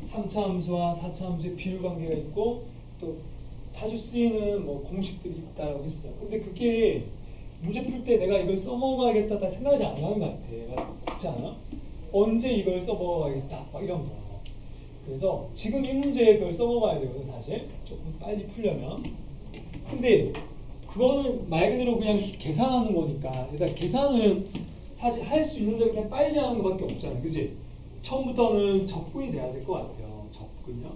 3차 함수와 4차 함수의 비율 관계가 있고, 또 자주 쓰이는 뭐 공식들이 있다고 했어요. 근데 그게 문제 풀 때 내가 이걸 써먹어야겠다 다 생각하지 않는 것 같아. 그렇지 않아? 언제 이걸 써먹어야겠다 막 이런 거. 그래서 지금 이 문제에 그걸 써먹어야 되거든, 사실. 조금 빨리 풀려면. 근데 그거는 말 그대로 그냥 계산하는 거니까. 일단 계산은 사실 할 수 있는데 그냥 빨리 하는 것밖에 없잖아, 그치? 처음부터는 접근이 돼야 될 것 같아요. 접근이요.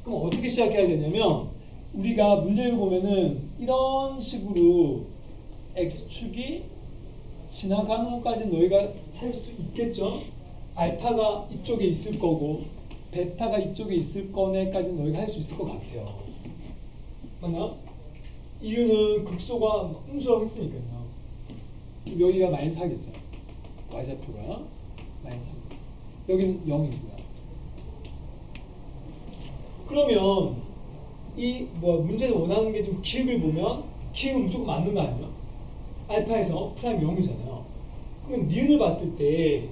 그럼 어떻게 시작해야 되냐면, 우리가 문제를 보면은 이런 식으로 x축이 지나가는 것까지는 너희가 찾을 수 있겠죠? 알파가 이쪽에 있을 거고 베타가 이쪽에 있을 거네까지는 너희가 할 수 있을 것 같아요. 맞나? 이유는 극소가 음수라고 했으니까요. 여기가 마이너스 4겠죠. y좌표가 마이너스 3입니다. 여기는 0이고요. 그러면 이 문제를 원하는 게 좀 기억을 보면 기억은 무조건 맞는 거 아니에요? 알파에서 프라임 0이잖아요. 그럼 니은을 봤을 때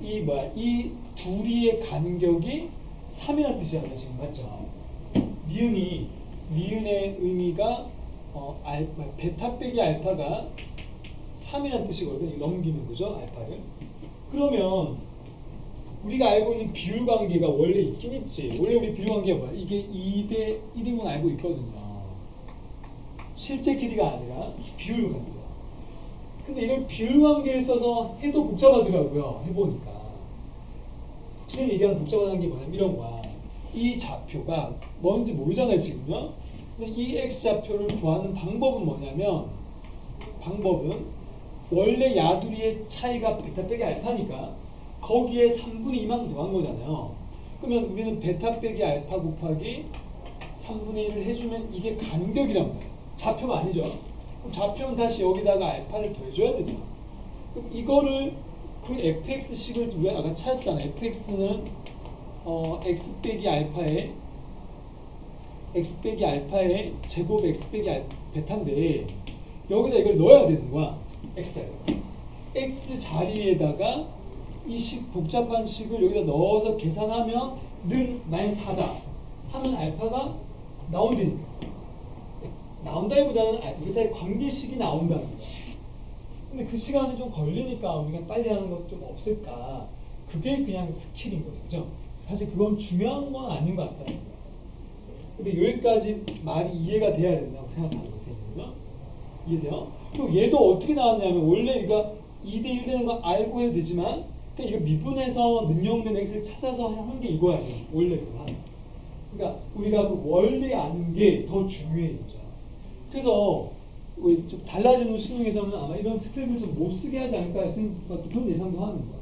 이 둘이의 간격이 3이라는 뜻이잖아요, 지금. 맞죠? 니은의 의미가 베타 빼기 알파가 3이라는 뜻이거든요. 넘기면, 그죠? 알파를. 그러면 우리가 알고 있는 비율 관계가 원래 있긴 있지. 원래 우리 비율 관계가 뭐야? 이게 2대 1인 건 알고 있거든요. 실제 길이가 아니라 비율 관계야. 근데 이걸 비율 관계를 써서 해도 복잡하더라고요. 해보니까. 선생님이 얘기하는 복잡하다는 게 뭐냐면 이런 거야. 이 좌표가 뭔지 모르잖아요, 지금요. 근데 이 x좌표를 구하는 방법은 뭐냐면, 방법은 원래 야두리의 차이가 베타 빼기 알파니까 거기에 3분의 2만 더한 거잖아요. 그러면 우리는 베타 빼기 알파 곱하기 3분의 1을 해주면 이게 간격이란 말이에요. 좌표가 아니죠. 그럼 좌표는 다시 여기다가 알파를 더해줘야 되죠. 그럼 이거를 그 fx식을 우리가 아까 찾았잖아요. fx는 x 빼기 알파의 제곱 x 빼기 베타인데 여기다 이걸 넣어야 되는 거야. x 자리에다가 이 복잡한 식을 여기다 넣어서 계산하면 는 마이너스 4다 하면 알파가 나온다니까. 나온다기보다는 알파 베타의 관계식이 나온다는 거야. 근데 그 시간이 좀 걸리니까 우리가 빨리 하는 것 좀 없을까. 그게 그냥 스킬인 거죠, 그죠? 사실 그건 중요한 건 아닌 것 같다는 거야. 근데 여기까지 말이 이해가 돼야 된다고 생각하는 거세요. 이해돼요? 그리고 얘도 어떻게 나왔냐면 원래 우리가 2대1 되는 거 알고 해도 되지만 그러니까 이거 미분해서 능용된 x를 찾아서 한 게 이거야. 원래는. 그러니까 우리가 그 원리 아는 게 더 중요해요. 그래서 좀 달라지는 수능에서는 아마 이런 스텝을 좀 못 쓰게 하지 않을까 그런 예상도 하는 거야.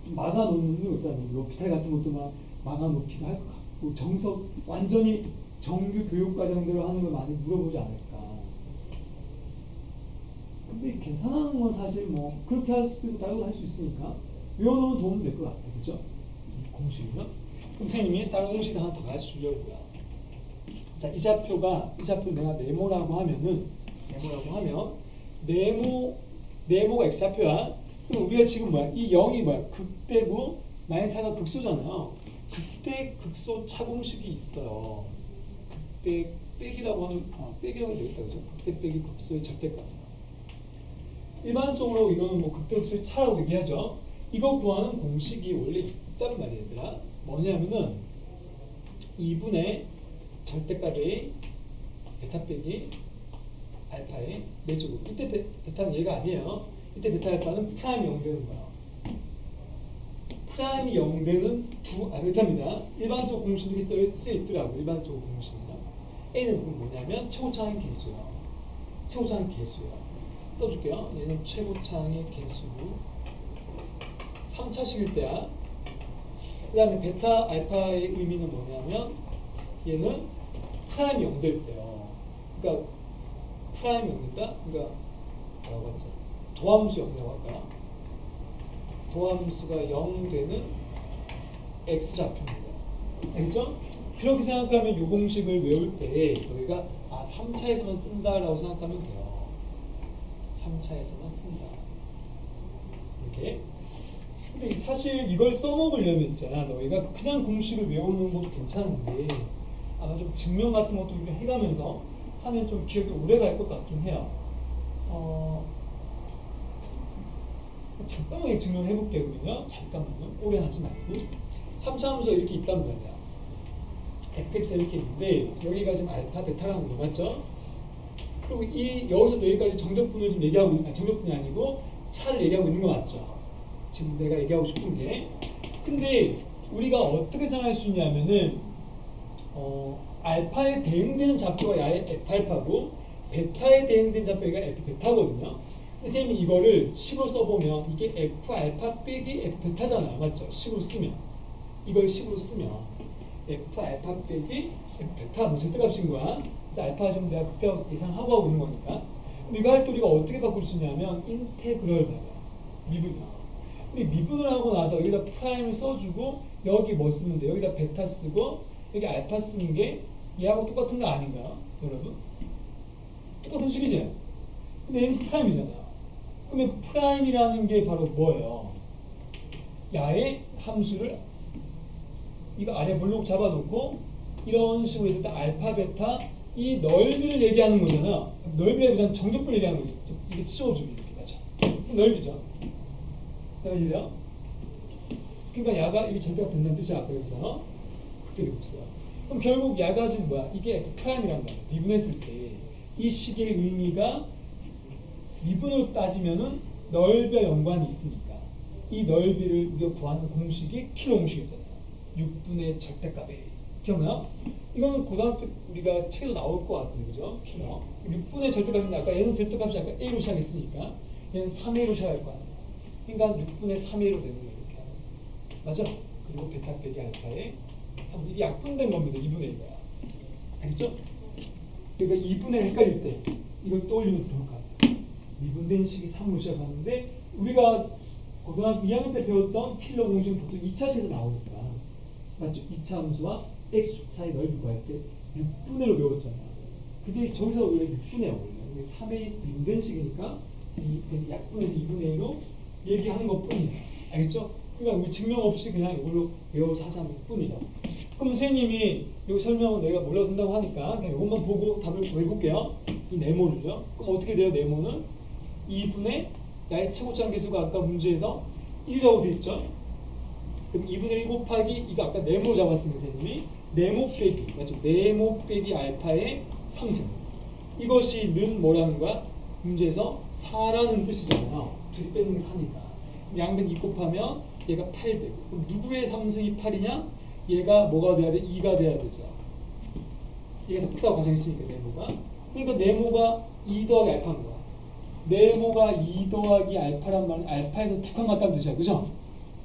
좀 막아놓는 거 있잖아요. 로피탈 같은 것도 막 막아놓기도 할 것 같고 정석 완전히 정규 교육과정대로 하는 걸 많이 물어보지 않을까. 근데 계산하는 건 사실 뭐 그렇게 할 수도 있고 다른 거 할 수 있으니까 외워놓으면 도움 될 것 같아. 그죠? 공식이요. 그럼 선생님이 다른 공식 하나 더 가르쳐주려고요. 자, 이 좌표를 내가 네모라고 하면 네모가 x좌표야. 그럼 우리가 지금 뭐야? 이 0이 뭐야? 극대고 마이너스 4가 극소잖아요. 극대 극소 차공식이 있어요. 극대 빼기라고 하면 빼기라고 하면 되겠다, 그죠? 극대 빼기 극소의 절대값. 일반적으로 이거는 뭐 극대 극소의 차라고 얘기하죠. 이거 구하는 공식이 원래 있다는 말이에요, 얘들아. 뭐냐면은 2분의 절대값의 베타 빼기 알파의 4제곱. 이때 베타는 얘가 아니에요. 이때 베타 알파는 프라임이 0되는 거야. 프라임이 0되는 베타입니다. 일반적 공식이 쓰여 있더라고. 일반적 공식은 A는 뭐냐면 최고차항의 개수예요. 최고차항의 개수예요. 써줄게요. 얘는 최고차항의 개수고 3차식일 때야. 그 다음에 베타 알파의 의미는 뭐냐면 얘는 프라임이 0될 때요. 그러니까 프라임 여기다 그러니까 뭐라고 하죠? 도함수 0이라고 할까요? 도함수가 0 되는 x 좌표입니다. 알겠죠? 그렇게 생각하면 이 공식을 외울 때 저희가 3차에서만 쓴다라고 생각하면 돼요. 3차에서만 쓴다. 이렇게. 근데 사실 이걸 써먹으려면 있잖아. 너희가 그냥 공식을 외우는 것도 괜찮은데 아마 좀 증명 같은 것도 좀 해가면서 하면 좀 기억이 오래 갈 것 같긴 해요. 잠깐만 증명해 볼게요. 그러면요. 잠깐만요. 오래 하지 말고 3차 함수가 이렇게 있단 말이야. fx가 이렇게 있는데 여기가 지금 알파 베타라는 거 맞죠? 그리고 여기서 여기까지 정적분을 지금 얘기하고 정적분이 아니고 차를 얘기하고 있는 거 맞죠? 지금 내가 얘기하고 싶은 게. 근데 우리가 어떻게 생각할 수 있냐면은 알파에 대응되는 좌표가 야의 F알파고 베타에 대응되는 좌표가 F베타거든요. 선생님이 이거를 식으로 써보면 이게 F알파 빼기 F베타잖아요. 맞죠? 식으로 쓰면 이걸 식으로 쓰면 F알파 빼기 F베타 뭐 절대값인 거야. 그래서 알파 지금 내가 그때 예상하고 하고 있는 거니까. 그럼 이거 할 때 우리가 어떻게 바꿀 수 있냐면 인테그럴 봐요. 미분이야. 근데 미분을 하고 나서 여기다 프라임을 써주고 여기 뭐 쓰면 돼? 여기다 베타 쓰고 여기 알파 쓰는 게 얘하고 똑같은 거 아닌가요? 여러분? 똑같은 식이지? 근데 얘는 프라임이잖아. 그러면 프라임이라는 게 바로 뭐예요? 야의 함수를 이거 아래 블록 잡아놓고 이런 식으로 했을 때 알파, 베타 이 넓이를 얘기하는 거잖아. 넓이에 대한 정적분을 얘기하는 거지. 이게 씌워주기 이렇게 맞죠? 그럼 넓이죠. 이해돼요? 그러니까 야가 이게 절대가 된다는 뜻이야. 아까 여기서 그대로 있어요. 그럼 결국 야가 지금 뭐야? 이게 F'이란 말이야. 미분했을 때 이 식의 의미가 미분으로 따지면은 넓이와 연관이 있으니까 이 넓이를 우리가 구하는 공식이 킬로 공식이었잖아요. 6분의 절대값에 기억나요? 이거는 고등학교 우리가 책에도 나올 것 같은데 그죠? 킬로 6분의 절대값인데 아까 얘는 절대값이 아까 A로 시작했으니까 얘는 3A로 시작할 거 아니에요. 그러니까 6분의 3A로 되는 거예요. 이렇게 하면. 맞아? 그리고 베타 빼기 알파에 3. 이게 약분된 겁니다. 2분의 1이야. 알겠죠? 그러니까 2분의 헷갈릴 때 이걸 떠올리면 좋을 것 같아요. 미분된 식이 3으로 시작하는데 우리가 고등학교 2학년 때 배웠던 킬러 공식은 보통 2차식에서 나오니까 맞죠? 2차 함수와 x 사이 넓이 구할 때 6분의 1로 배웠잖아요. 그게 저기서 왜 6분의 5예요? 3의 미분된 식이니까 약분해서 2분의 1로 얘기하는 것 뿐이에요. 알겠죠? 그러니까 우리 증명 없이 그냥 이걸로 외워서 하자는 뿐이에요. 그럼 선생님이 여기 설명은 내가 몰라도 된다고 하니까 그냥 이것만 보고 답을 구해볼게요. 이 네모를요. 그럼 어떻게 돼요? 네모는 2분의 야의 최고차항 계수가 아까 문제에서 1이라고 돼 있죠? 그럼 2분의 1 곱하기 이거 아까 네모 잡았으면 선생님이 네모 빼기 맞죠? 네모 빼기 알파의 3승 이것이 는 뭐라는 거야? 문제에서 4라는 뜻이잖아요. 둘이 뺏는 게 4니까. 양변 2 곱하면 얘가 8 되고 그럼 누구의 3승이 8이냐? 얘가 뭐가 돼야 돼? 2가 돼야 되죠. 얘가 더 크다고 가정했으니까 네모가. 그러니까 네모가 2 더하기 알파인 거야. 네모가 2 더하기 알파란 말은 알파에서 두 칸 같다는 뜻이야. 그죠?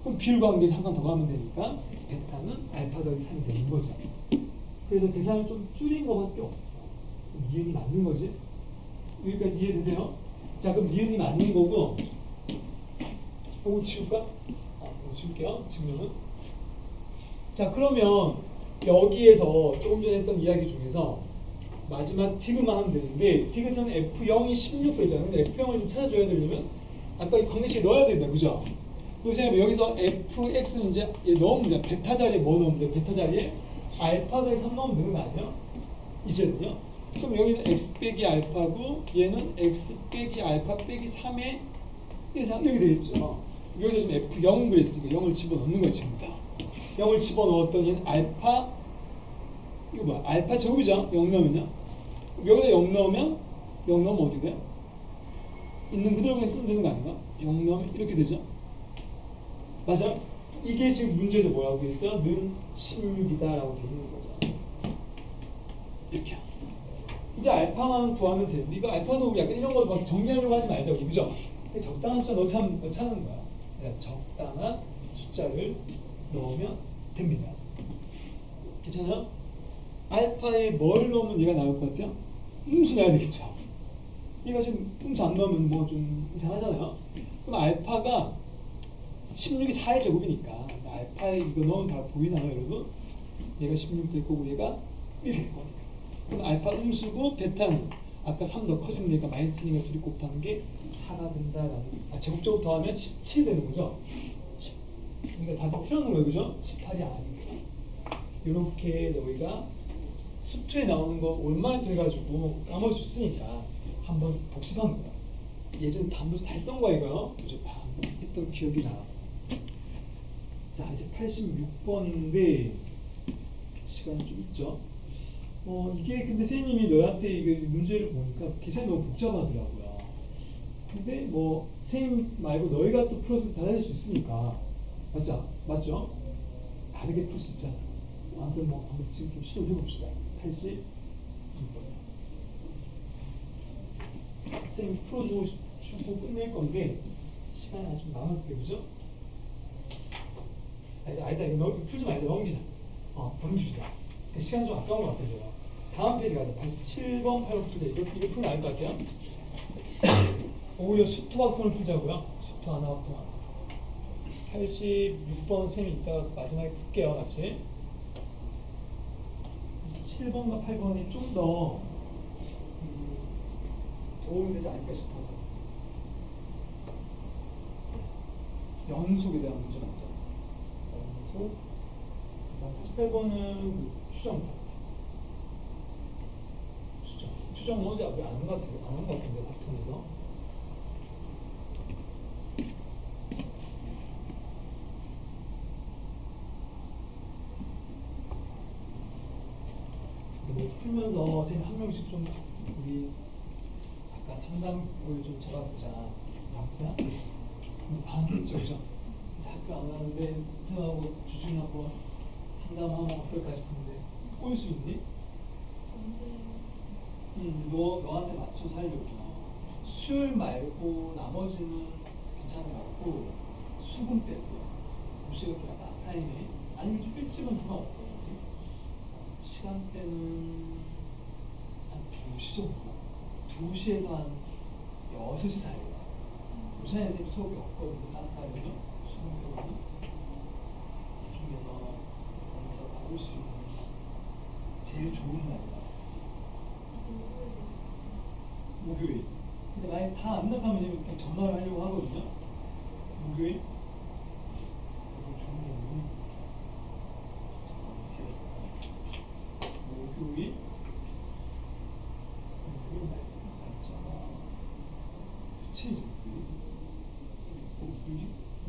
그럼 비율관계에서 한 칸 더 가면 되니까 베타는 알파 더하기 3이 되는 거죠. 그래서 계산을 좀 줄인 것밖에 없어. 니은이 맞는 거지? 여기까지 이해되세요? 자 그럼 니은이 맞는 거고 이거 지울까? 이거 지울게요. 증명은. 자 그러면 여기에서 조금 전에 했던 이야기 중에서 마지막 디귿만 하면 되는데 디귿은 F0이 16배잖아요. 근데 F0을 좀 찾아줘야 되려면 아까 이 관계식에 넣어야 된다. 그죠? 그래서 여기서 fx는 이제 넣으면 돼. 베타 자리에 뭐 넣으면 돼? 베타 자리에 알파 더하기 3 넣으면 되는 거 아니야? 이제는요. 그럼 여기는 x 빼기 알파고 얘는 x 빼기 알파 빼기 3의 이상 이렇게 되겠죠. 여기서 지금 f0 그랬으니까 0을 집어넣는 거예요. 지금 다 0을 집어넣었더니 얘는 알파 이거 뭐야? 알파 제곱이죠. 0 넣으면요. 여기다 0 넣으면 어떻게 돼요? 있는 그대로 그냥 쓰면 되는 거 아닌가? 0 넣으면 이렇게 되죠. 맞아? 이게 지금 문제에서 뭐라고 돼 있어요? 는 16이다 라고 돼 있는 거죠. 이렇게 이제 알파만 구하면 돼. 우리가 알파도 약간 이런 거 막 정리하려고 하지 말자. 우리 그죠? 적당한 숫자 넣자는 거야. 적당한 숫자를 넣으면 됩니다. 괜찮아요? 알파에 뭘 넣으면 얘가 나올 것 같아요? 음수 내야 되겠죠. 얘가 지금 음수 안 넣으면 뭐 좀 이상하잖아요. 그럼 알파가 16이 4의 제곱이니까 알파에 이거 넣으면 다 보이나요, 여러분? 얘가 16 될 거고 얘가 1 될 거니까. 그럼 알파 음수고 베타는 아까 3 더 커지면 얘가 마이너스니까 둘이 곱하는 게 4가 된다라는. 제곱적으로 더하면 17 되는 거죠. 그러니까 답이 틀어놓은 거예요, 그죠? 18이 아니고. 이렇게 너희가 수투에 나오는 거 오랜만에 돼가지고 까먹을 수 있으니까 한번 복습하는 거야. 예전에 단문에서 다 했던 거야, 이거. 그죠? 다 했던 기억이 나. 자, 이제 86번인데 시간이 좀 있죠. 이게 근데 선생님이 너한테 이게 문제를 보니까 계산이 너무 복잡하더라고요. 근데 뭐 선생님 말고 너희가 또 풀어서 달라질 수 있으니까 맞죠? 맞죠? 다르게 풀 수 있잖아. 아무튼 뭐 한번 지금 좀 시도해 봅시다. 86번. 선생님 풀어주고 끝낼 건데 시간이 아주 남았어요, 그죠? 아니다, 이거 풀지 말자, 넘기자. 넘깁시다. 시간 좀 아까운 것 같아서요. 다음 페이지 가자. 87번, 8번 풀자. 이거 풀면 알 것 같아요. 오히려 수토확통을 풀자고요. 수토 하나 확통 하나. 86번 쌤이 이따가 마지막에 풀게요, 같이. 7번과 8번이 좀 더 도움이 되지 않을까 싶어서. 연속에 대한 문제 맞죠? 연속. 18번은 추정 파트. 추정 어제 안 한 것 같은데, 확통에서. 풀면서 선생님 한 명씩 좀 우리 아까 상담을 좀 잡아보자. 맞자? 방했죠, 그죠? 학교 안 가는데 선생님하고 주중에 한번 상담하면 어떨까 싶은데 올 수 있니? 너한테 맞춰서 하려고. 수요일 말고 나머지는 괜찮은 것 같고 수금 빼고 무시가 좀 약간 앞타임에 아니면 좀 일찍은 상관없고 시간대는 한 2시 정도 2시에서 한 6시 사이. 요새는 선생님 수업이 없거든요. 따로요. 수금 빼고는 그 중에서 거기서 나올 수 있는 제일 좋은 날이다. 목요일. 근데 만약 다 안 나가면 이제 그냥 전화를 하려고 하거든요. 목요일. 이거 좋은 게 뭐니? 목요일. 목요일 날짜가 며칠이지? 목요일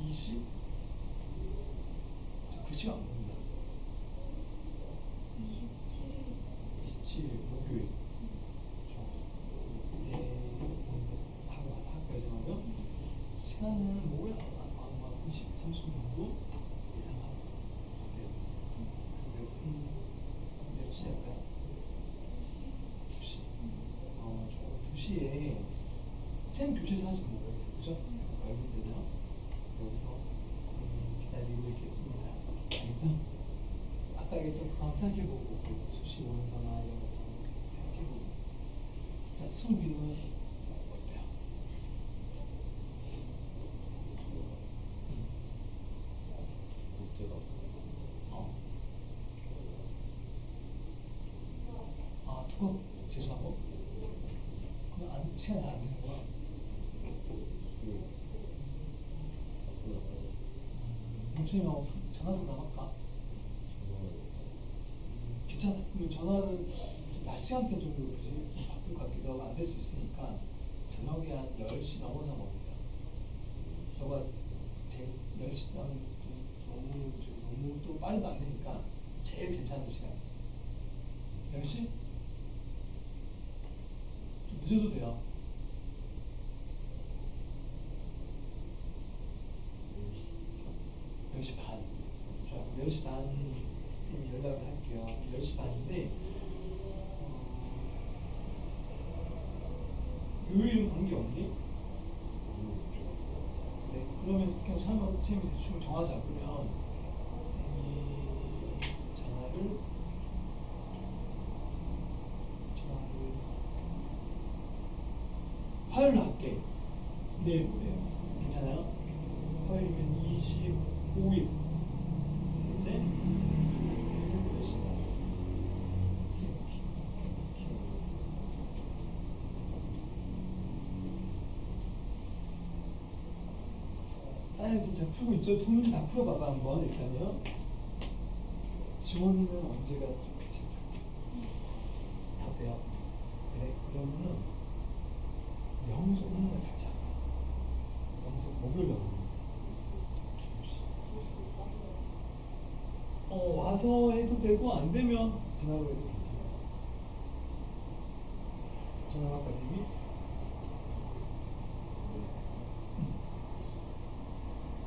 20. 글씨가 안 보인다. 27일 목요일. 하고 와서 학교에 정하고요. 시간은 뭐야? 아마 20, 30분 정도 예상하고 몇 시 할까요? 2시. 저 2시에 쌤 교실에서 하시면 모르겠어요, 그죠? 얼굴 되죠? 여기서 기다리고 있겠습니다. 알겠죠? 아까 얘기했던 그거 한번 생각해보고 수시 원서나 이런 것도 생각해보고. 자, 수비는 어때요? 문제가 두꺼 재수하고? 그럼 시간이 안 되는 거야? 선생님하고 전화 상담할까? 괜찮아. 그러면 전화는 낮 시간대 정도 굳이 바쁠 것 같기도 하고 안 될 수 있으니까 저녁에 한 10시 넘어서 먹으면 돼요. 저가 제 10시 하면 너무 또 빠르면 안 되니까 제일 괜찮은 시간 10시? 좀 늦어도 돼요. 10시 반. 좋아요. 10시 반 선생님 연락을 할게요. 10시 반인데 요일은 관계없니? 네, 그러면 그냥 선생님이 대충 정하자. 그러면 선생님이 전화를 화요일로 할게. 내일 모레요. 괜찮아요? 화요일이면 25일. 이제 몇 시간? 아니 지금 잘 풀고 있죠? 두 문제 다 풀어봐봐 한번 일단요. 지원이는 언제가 좀 그치? 다 돼요. 그래 그러면은 영수 오는 날 같이 할까? 영수 목요일 날 2시. 와서 해도 되고 안 되면 전화로 해도 괜찮아요. 전화까지 이미.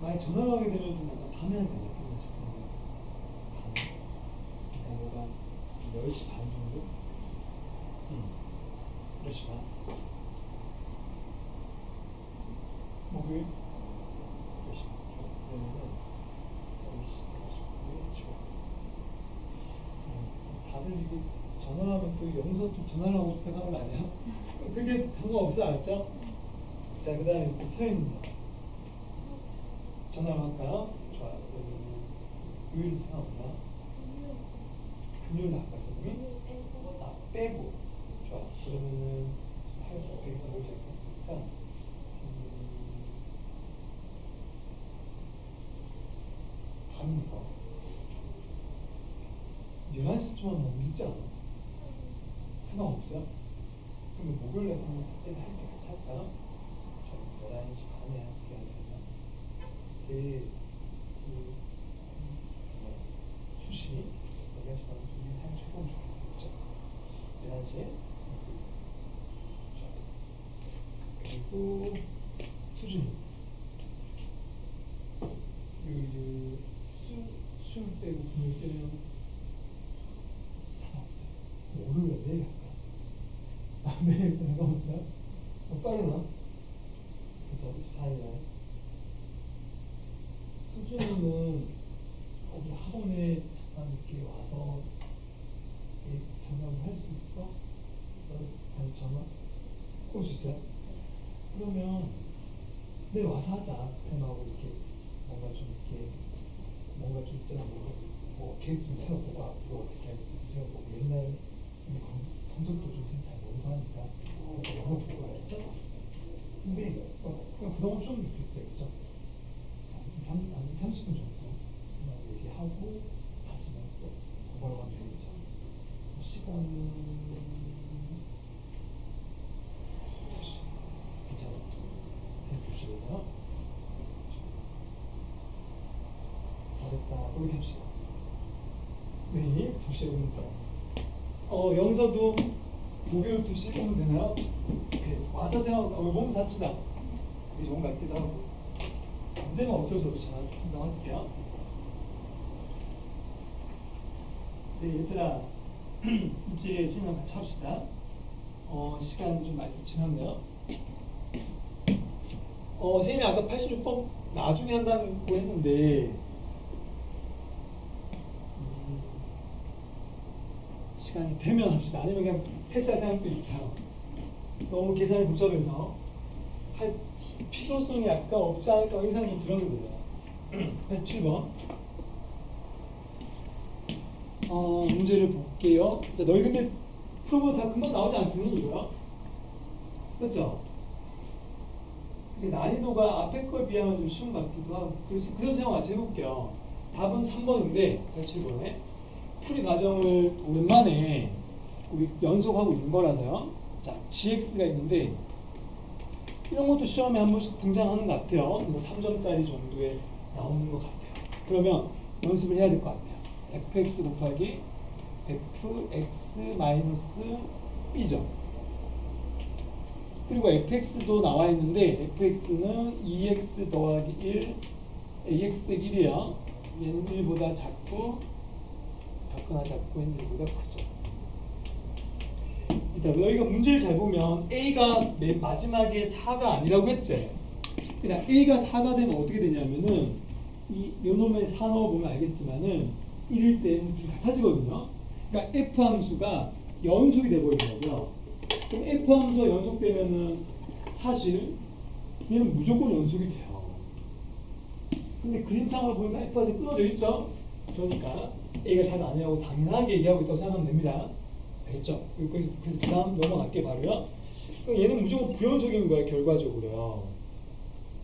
만약 전화를 하게 되면 좀 약간 밤에 하게 되나 싶은데 밤에 그러니까 10시 반 정도? 10시 반 목요일 10시 반 좋아. 그러면은 10시 40분에 치워. 다들 이게 전화하면 또 여기서 또 전화를 하고 싶다고 하는 거 아니야? 그게 상관없어 알았죠? 자 그 다음에 또 서현입니다. 전화로 할까요? 좋아요. 그러면 요일 상관없나? 금요일 할까 선생님? 빼고. 좋아. 그러면은 8월 빼기가 뭘 잡겠습니까? 밤이니까 11시쯤 하면 너무 늦지 않아? 상관없어요? 그러면 목요일에 선생님 그때 할 때 같이 할까요? 저 11시 반에 할게 하세요. 수시 여기가 지금 좀 사용 해보면 좋겠어요. 그렇죠? 11시에 그리고 수준이 요일 술 빼고 금요일 빼면 상관없어요. 월요일에 내일 할까? 내일 상관없어요? 빠르나? 그쵸? 24일날 수준은 거기 학원에 잠깐 이렇게 와서 상담을 할 수 있어? 아니 전화? 올 수 있어요? 그러면 내일 와서 하자. 생각하고 이렇게 뭔가 좀 이렇게 뭔가 좀 있잖아. 뭐 계획 좀 세워보고 앞으로 어떻게 할지 세워보고 옛날 성적도 좀 잘 모르고 하니까 영어 보고 알았죠? 근데 그냥 부담 없이 하면 좋겠어요. 그죠? 30분 정도 얘기하고 하시면 또 공부하러 가면 되겠죠. 시간은 2시. 괜찮아요? 새벽 2시거든요. 잘했다. 그렇게 합시다. 내일 2시에 오는 거야. 영서도 목요일 2시 오면 되나요? 와서 보면서 합시다. 그게 좋은 것 같기도 하고. 안 되면 어쩔 수 없이 전화 상담할게요. 네, 얘들아. 이제 시간 같이 합시다. 시간이 좀 많이 지났네요. 선생님이 아까 86번 나중에 한다고 했는데 시간이 되면 합시다. 아니면 그냥 패스할 생각도 있어요. 너무 계산이 복잡해서 할 필요성이 약간 없지 않을까 이 생각이 들어서 그래요. 87번 문제를 볼게요. 자, 너희 근데 풀어보면 다 금방 나오지 않더니 이거야? 그렇죠? 난이도가 앞에 거에 비하면 좀 쉬운 것 같기도 하고 그래서 제가 같이 해볼게요. 답은 3번인데 87번에 풀이 과정을 오랜만에 우리 연속하고 있는 거라서요. 자, GX가 있는데 이런 것도 시험에 한 번씩 등장하는 것 같아요. 뭐 3점짜리 정도에 나오는 것 같아요. 그러면 연습을 해야 될 것 같아요. fx 곱하기 fx 마이너스 b죠. 그리고 fx도 나와 있는데 fx는 2x 더하기 1 ax 빼기 1이에요. 얘는 1보다 작고 작거나 작고 얘는 1보다 크죠. 일단 너희가 문제를 잘 보면 a가 맨 마지막에 4가 아니라고 했지. 그냥 a가 4가 되면 어떻게 되냐면은 요 놈에 4 넣어보면 알겠지만은 1일 때는 둘이 같아지거든요. 그러니까 f 함수가 연속이 돼버리더라고요. 그럼 f 함수가 연속되면은 사실 얘는 무조건 연속이 돼요. 근데 그림상을 보니까 F가 좀 끊어져 있죠? 그러니까 A가 잘 아니라고 당연하게 얘기하고 있다고 생각하면 됩니다. 알겠죠? 그래서 그 다음 넘어갈게 바로요. 얘는 무조건 부연속인 거야, 결과적으로요.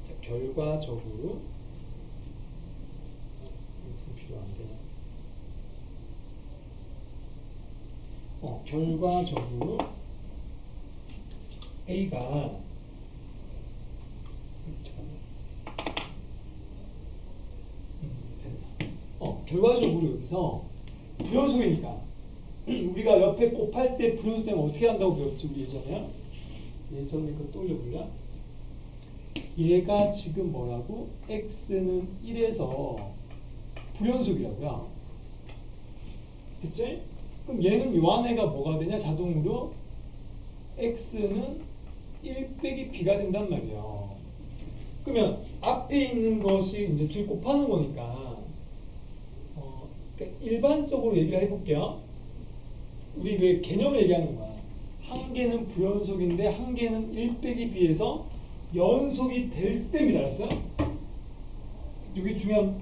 자, 결과적으로 필요 안 되나? 결과적으로 A가 결과적으로 여기서 부연속이니까 우리가 옆에 곱할 때 부연속 되면 어떻게 한다고 배웠지 우리 예전에 그거 떠올려볼래? 얘가 지금 뭐라고? x는 1에서 부연속이라고요. 그치? 그럼 얘는 요 안에가 뭐가 되냐? 자동으로 x는 1 빼기 b가 된단 말이에요. 그러면 앞에 있는 것이 이제 둘 곱하는 거니까 그러니까 일반적으로 얘기를 해볼게요. 우리 왜 개념을 얘기하는 거야. 한 개는 부연속인데 한 개는 1 빼기 b에서 연속이 될 때입니다. 알았어요? 이게 중요한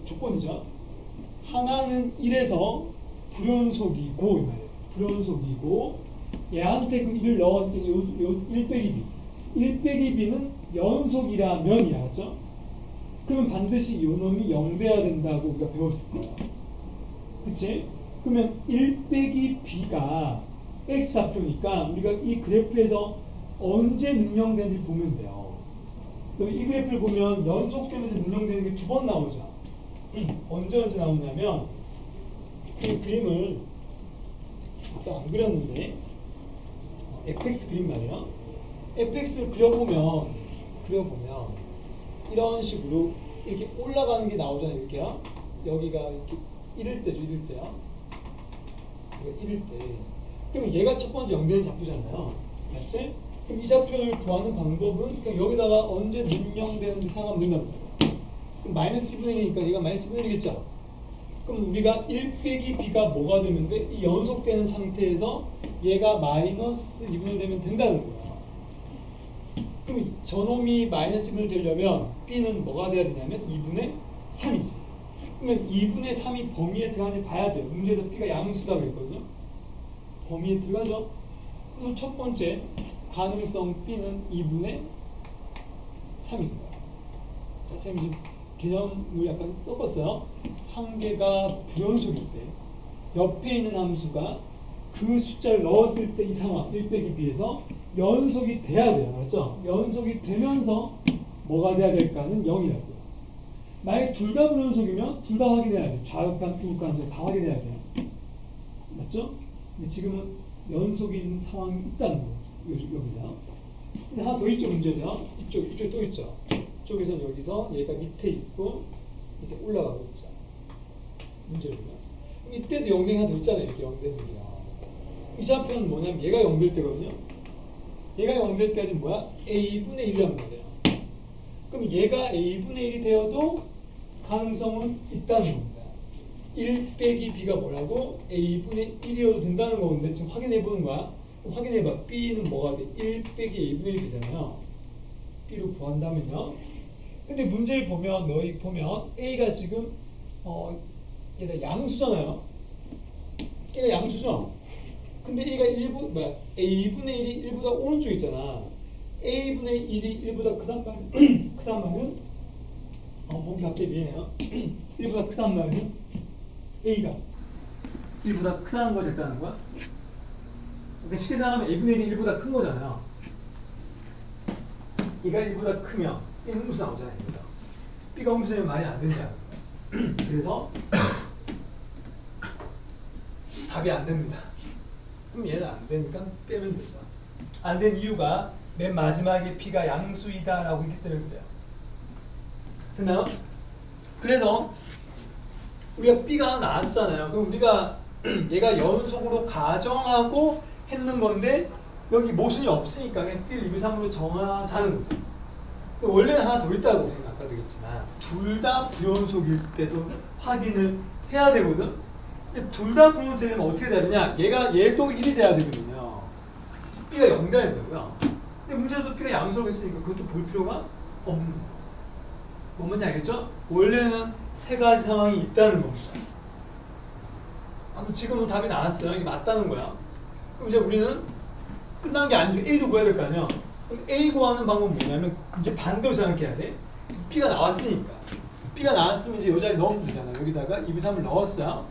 조건이죠. 하나는 1에서 불연속이고 이 말이에요. 불연속이고 얘한테 그 1을 넣었을 때 요 1 빼기 b 1 빼기 b는 연속이라면 알았죠? 그러면 반드시 요 놈이 0 돼야 된다고 우리가 배웠을 거예요. 그치? 그러면 1 빼기 b가 x좌표니까 우리가 이 그래프에서 언제 능령되는지 보면 돼요. 이 그래프를 보면 연속되면서 능령되는 게 두 번 나오죠. 언제 나오냐면 그 그림을 아까 안 그렸는데 fx 그림 말이에요. fx를 그려보면 이런 식으로 이렇게 올라가는 게 나오잖아요. 이렇게요. 여기가 이렇게 이럴 때죠. 이럴 때. 그럼 얘가 첫 번째 0 되는 좌표잖아요. 맞지? 그럼 이 좌표를 구하는 방법은 그냥 여기다가 언제 능령되는 상황 넣는다. 그럼 마이너스 2분의 1이니까 얘가 마이너스 2분의 1이겠죠? 그럼 우리가 1 빼기 b가 뭐가 되면 돼? 이 연속되는 상태에서 얘가 마이너스 2분의 1 되면 된다는 거야. 그럼 저놈이 마이너스 2분의 1 되려면 b는 뭐가 돼야 되냐면 2분의 3이지. 그러면 2분의 3이 범위에 들어가는지 봐야 돼요. 문제에서 b가 양수다 그랬거든요. 범위에 들어가죠. 그럼 첫 번째 가능성 b는 2분의 3인 거야. 자, 선생님 지금 개념을 약간 섞었어요. 한 개가 불연속일 때 옆에 있는 함수가 그 숫자를 넣었을 때 이 상황 1 빼기 b에서 연속이 돼야 돼요. 맞죠? 연속이 되면서 뭐가 돼야 될까는 0이라고요. 만약에 둘 다 불연속이면 둘 다 확인해야 돼요. 좌극한, 우극한 다 확인해야 돼요. 맞죠? 근데 지금은 연속인 상황이 있다는 거죠. 여기서. 근데 하나 더 있죠, 문제죠. 이쪽에 또 있죠. 이쪽에서 여기서 얘가 밑에 있고 이렇게 올라가고 있죠. 문제를 보면. 이때도 0 하나 더 있잖아요. 이렇게 0 되는 게요. 이 좌표는 뭐냐면 얘가 0 될 때거든요. 얘가 0 될 때까지 뭐야? a분의 1이란 말이에요. 그럼 얘가 a분의 1이 되어도 가능성은 있다는 겁니다. 1 빼기 b가 뭐라고? a분의 1이어도 된다는 건데 지금 확인해 보는 거야. 그럼 확인해봐. b는 뭐가 돼? 1 빼기 a분의 1이 되잖아요. b로 구한다면요. 근데 문제를 보면 너희 보면 a가 지금 얘가 양수잖아요. 얘가 양수죠. 근데 얘가 a분의 1이 1보다 오른쪽에 있잖아. a분의 1이 1보다 크단 말은 목이 갑자기 미네요. 1보다 크단 말은 a가 1보다 크다는 걸 적다는 거야. 그러니까 쉽게 생각하면 a분의 1이 1보다 큰 거잖아요. 얘가 1보다 크면 b는 음수 나오잖아요. b가 음수되면 말이 안 된다. 그래서 답이 안 됩니다. 그럼 얘는 안 되니까 빼면 되죠. 안 된 이유가 맨 마지막에 b가 양수이다 라고 했기 때문에 그래요. 됐나요? 그래서 우리가 b가 나왔잖아요. 그럼 우리가 얘가 연속으로 가정하고 했는 건데 여기 모순이 없으니까 그냥 b를 2, 3으로 정하자는 거죠. 원래는 하나 더 있다고 생각해야 되겠지만 둘 다 불연속일 때도 확인을 해야 되거든. 근데 둘 다 불연속 되려면 어떻게 돼야 되냐? 얘도 1이 돼야 되거든요. b가 0 돼야 된다고요. 근데 근데 문제도 B가 양수라고 했으니까 그것도 볼 필요가 없는 거죠. 뭔지 알겠죠? 원래는 세 가지 상황이 있다는 겁니다. 지금은 답이 나왔어요. 이게 맞다는 거야. 그럼 이제 우리는 끝난 게 아니고 A도 구해야 될 거 아니야. 그럼 A 구하는 방법은 뭐냐면 이제 반대로 생각해야 돼. B가 나왔으니까. B가 나왔으면 이제 이 자리 넣으면 되잖아. 여기다가 2, 3을 넣었어요.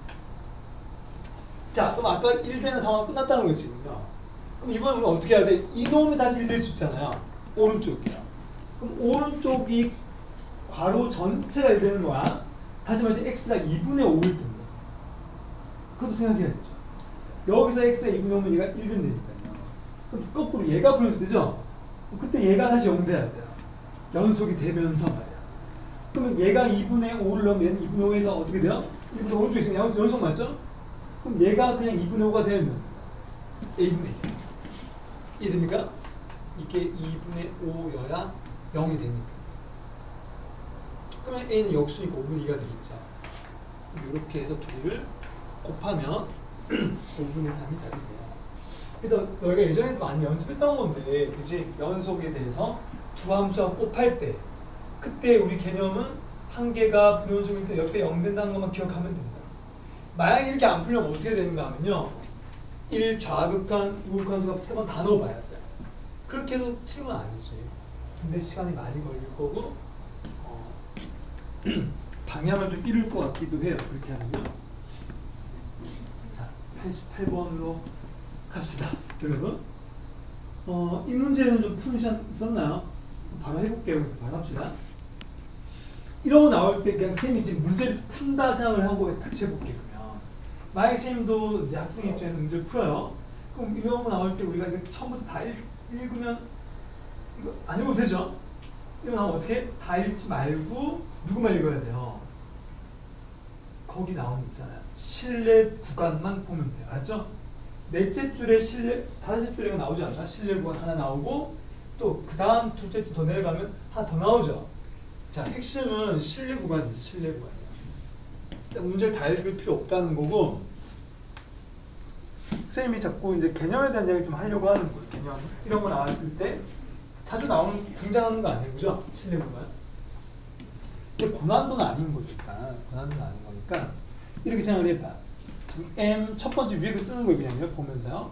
자, 그럼 아까 1되는 상황 끝났다는 거지. 그럼 이번에 우리는 어떻게 해야 돼? 이놈이 다시 1 될 수 있잖아요. 오른쪽이야. 그럼 오른쪽이 괄호 전체가 1 되는 거야. 다시 말해서 x가 2분의 5일 때인 거지. 그것도 생각해야 되죠. 여기서 x가 2분의 5면 얘가 1 된다니까요. 그럼 거꾸로 얘가 분수되죠? 그때 얘가 다시 0 돼야 돼요. 연속이 되면서 말이야. 그러면 얘가 2분의 5를 넣으면 얘는 2분의 5에서 어떻게 돼요? 2분의 5 오른쪽에 있으면 연속 맞죠? 그럼 얘가 그냥 2분의 5가 되면 a분의 1. 이해됩니까? 이게 2분의 5여야 0이 되니까. 그러면 a는 역수니까 5분의 2가 되겠죠. 이렇게 해서 둘을 곱하면 5분의 3이 답이 돼요. 그래서 너희가 예전에 많이 연습했던 건데, 그치? 연속에 대해서 두 함수하고 곱할 때, 그때 우리 개념은 한 개가 분연속일 때 옆에 0 된다는 것만 기억하면 된다. 만약에 이렇게 안 풀려면 어떻게 되는가 하면요, 1 좌극한, 우극한 수값 3번 다 넣어봐야 돼. 그렇게 해도 틀린 건 아니지. 근데 시간이 많이 걸릴 거고, 방향을 좀 잃을 것 같기도 해요. 그렇게 하면요. 자, 88번으로 갑시다. 여러분, 이 문제는 좀 푸는 시간 있었나요? 바로 해볼게요. 바로 합시다. 이런 거 나올 때 그냥 선생님이 지금 문제를 푼다 생각을 하고 같이 해볼게요. 그러면 만약에 선생님도 이제 학생 입장에서 문제를 풀어요. 그럼 이런 거 나올 때 우리가 이거 처음부터 다 읽으면 이거 안 읽어도 되죠? 이거 나오면 어떻게? 다 읽지 말고 누구만 읽어야 돼요? 거기 나오는 거 있잖아요. 실내 구간만 보면 돼요. 알았죠? 넷째 줄에 실내, 다섯째 줄에 나오지 않나? 실내 구간 하나 나오고 또 그 다음 둘째 줄 더 내려가면 하나 더 나오죠. 자, 핵심은 실내 구간이지. 실내 구간이야. 문제를 다 읽을 필요 없다는 거고, 선생님이 자꾸 이제 개념에 대한 얘기를 좀 하려고 하는 거예요. 개념 이런 거 나왔을 때 자주 등장하는 거 아니에요, 그죠? 실내 구간. 근데 고난도는 아닌 거니까, 고난도는 아닌 거니까 이렇게 생각을 해봐. 지금 M 첫 번째 위에 그 쓰는 거예요, 그냥 보면서요.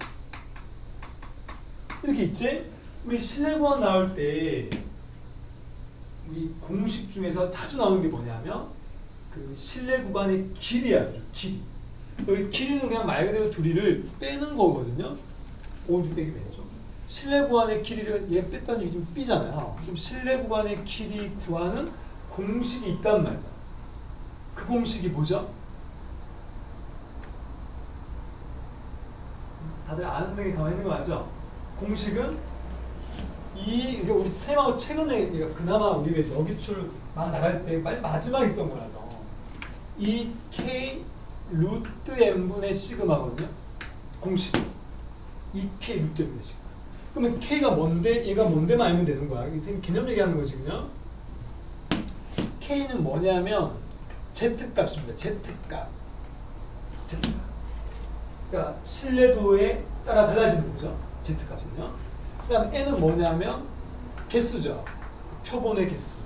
이렇게 있지? 우리 실내 구간 나올 때 우리 공식 중에서 자주 나오는 게 뭐냐면 그 실내 구간의 길이야, 길이. 여기 길이는 그냥 말 그대로 둘이를 빼는 거거든요. 오른쪽 빼기 왼쪽. 실내 구간의 길이를 얘 뺐더니 지금 B잖아요. 그럼 실내 구간의 길이 구하는 공식이 있단 말이야. 그 공식이 뭐죠? 다들 아는 데에 가만히 있는 거 맞죠? 공식은 그러니까 우리 쌤하고 최근에 그나마 우리 왜 여기출 막 나갈 때 마지막에 있던 거라서 이 K 루트 M분의 시그마거든요. 공식. 이 K 루트 M분의 시그마. 그러면 K가 뭔데 얘가 뭔데만 알면 되는 거야. 선생님 개념 얘기하는 거지군요. K는 뭐냐면 Z값입니다. Z값. Z값. 그러니까 신뢰도에 따라 달라지는 거죠. Z값은요. 그 다음 N은 뭐냐면 개수죠. 표본의 개수.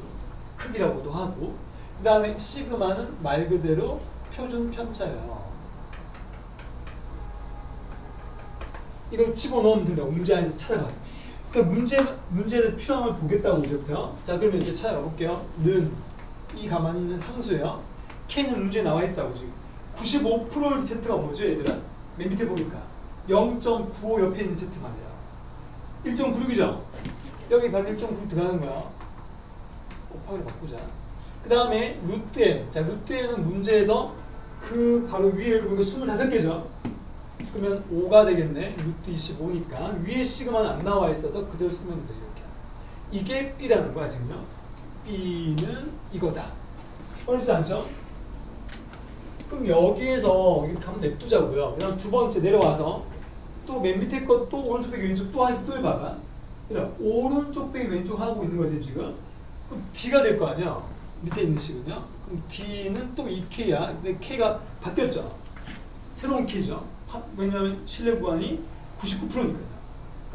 크기라고도 하고. 그 다음에 시그마는 말 그대로 표준 편차예요. 이걸 집어넣으면 된다고. 문제 안에서 찾아가요. 그러니까 문제에서 필요한 걸 보겠다고 이제부터요. 자, 그러면 이제 찾아가 볼게요. 는 이 가만히 있는 상수예요. K는 문제에 나와 있다고 지금. 95%의 Z가 뭐죠, 얘들아? 맨 밑에 보니까 0.95 옆에 있는 Z 말이야. 1.96이죠? 여기 바로 1.96 들어가는 거야. 곱하기로 바꾸자. 그 다음에 루트 M. 자, 루트 M은 문제에서 그 바로 위에 보니까 25개죠? 그러면 5가 되겠네. 루트 25니까. 위에 시그마는 안 나와 있어서 그대로 쓰면 돼. 이렇게. 이게 B라는 거야, 지금요. B는 이거다. 어렵지 않죠? 그럼 여기에서 이렇게 가면 냅두자고요. 그다음 두 번째 내려와서 또 맨 밑에 거 또 오른쪽 빼기 왼쪽 또 해봐봐. 그래, 오른쪽 빼기 왼쪽 하고 있는 거지 지금. 그럼 D가 될 거 아니야. 밑에 있는 식은요. 그럼 D는 또 2K야. 근데 K가 바뀌었죠. 새로운 K죠. 왜냐하면 실내 구간이 99%니까요.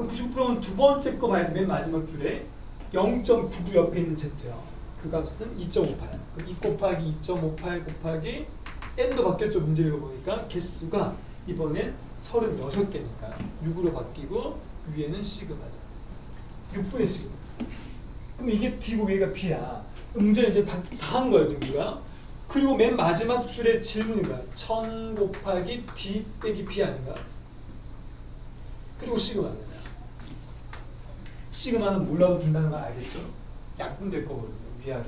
그럼 99%는 두 번째 거 봐야 돼. 맨 마지막 줄에 0.99 옆에 있는 z요. 그 값은 2.58. 그럼 2 곱하기 2.58 곱하기 n도 바뀌었죠. 문제 읽어보니까 개수가 이번엔 36개니까 6으로 바뀌고 위에는 시그마죠. 6분의 시그마. 그럼 이게 D고 얘가 B야. 문제 이제 다 한 거야 지금 우리가. 그리고 맨 마지막 줄에 질문인 거야. 1000 곱하기 D 빼기 B 아닌가? 그리고 시그마는 시그마는 몰라도 된다는 걸 알겠죠? 약분될 거거든요. 위아래.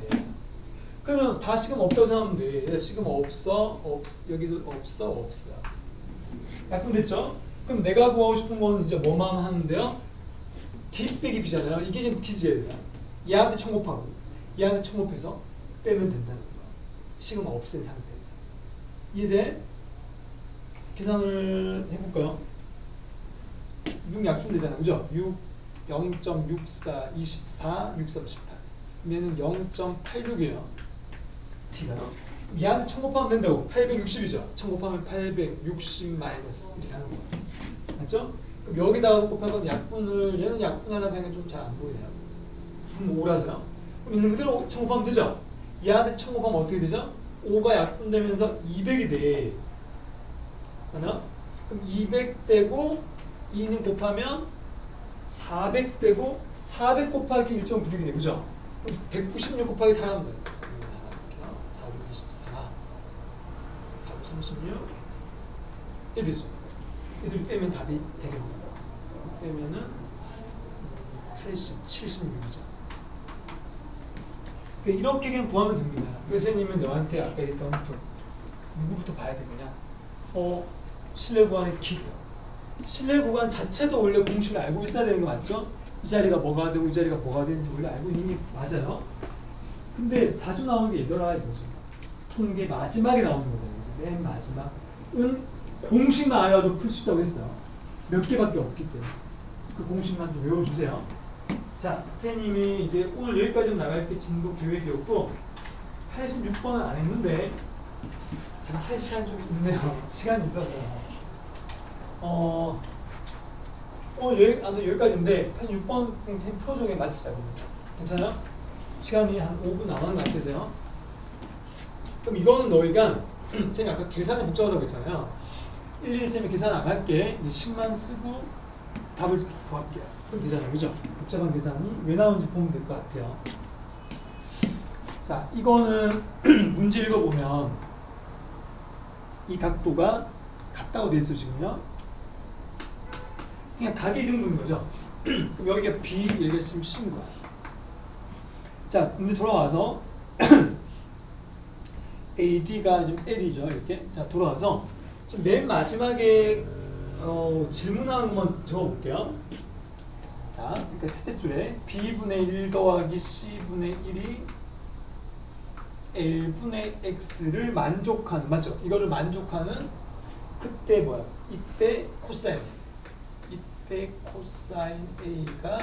그러면 다 시그마 없다고 생각하면 돼. 시그마 없어. 여기도 없어. 약분됐죠? 그럼 내가 구하고 싶은 거는 이제 뭐만 하는데요? D 빼기 B잖아요. 이게 지금 D지. 얘한테 총곱하고 얘한테 총곱해서 빼면 된다는 거야. 시그마 없앤 상태에서. 이해돼? 계산을 해볼까요? 6 약분되잖아. 그죠? 6, 0.64, 24, 63, 18. 얘는 0.86이에요. T가. 얘한테 1000 곱하면 된다고. 860이죠. 1000 곱하면 860 마이너스 이렇게 하는 거야. 맞죠? 그럼 여기다가 곱하면 약분을, 얘는 약분하려고 하니까 좀 잘 안 보이네요. 그럼 5라서요. 그럼 있는 그대로 1000 곱하면 되죠? 얘한테 1000 곱하면 어떻게 되죠? 5가 약분되면서 200이 돼. 맞나? 그럼 200 되고 2는 곱하면 400 되고 400 곱하기 1.96이네. 이 그죠? 그럼 196 곱하기 4 하면 되죠. 424 436 이렇게 되죠. 이들 빼면 답이 되겠네요. 빼면은 80, 76이죠. 이렇게 그냥 구하면 됩니다. 선생님은 너한테 아까 했던 누구부터 봐야 되느냐? 실내 구간의 길이요. 실내 구간 자체도 원래 공식을 알고 있어야 되는 거 맞죠? 이 자리가 뭐가 되고 이 자리가 뭐가 되는지 원래 알고 있는 게 맞아요. 근데 자주 나오는 게 얘들아 이거죠. 통계 마지막에 나오는 거잖아요. 맨 마지막은 공식만 알아도 풀 수 있다고 했어요. 몇 개밖에 없기 때문에 그 공식만 좀 외워주세요. 자, 선생님이 이제 오늘 여기까지 나갈 게 진도 계획이었고 86번은 안 했는데 제가 할 시간이 좀 있네요. 시간이 있어서 오늘 여기까지인데 86번 선생님 풀어주게 마치자. 괜찮아요? 시간이 한 5분 남은 것 같아서요. 그럼 이거는 너희가 선생님이 아까 계산이 복잡하다고 했잖아요. 일일이 선생님이 계산 안 할게. 10만 쓰고 답을 구할게요. 그럼 되잖아요. 그죠? 복잡한 계산이 왜 나오는지 보면 될 것 같아요. 자, 이거는 문제 읽어보면 이 각도가 같다고 돼 있어 지금요. 그냥 각의 이등분인 거죠. 그럼 여기가 B, 여기가 지금 C인 거야. 자, 문제 돌아와서 AD가 지금 L이죠. 이렇게. 자, 돌아와서 지금 맨 마지막에 질문하는 것만 적어볼게요. 자, 그러니까 셋째 줄에 B분의 1 더하기 C분의 1이 L분의 X를 만족하는, 맞죠? 이거를 만족하는 그때 뭐야? 이때 코사인 A가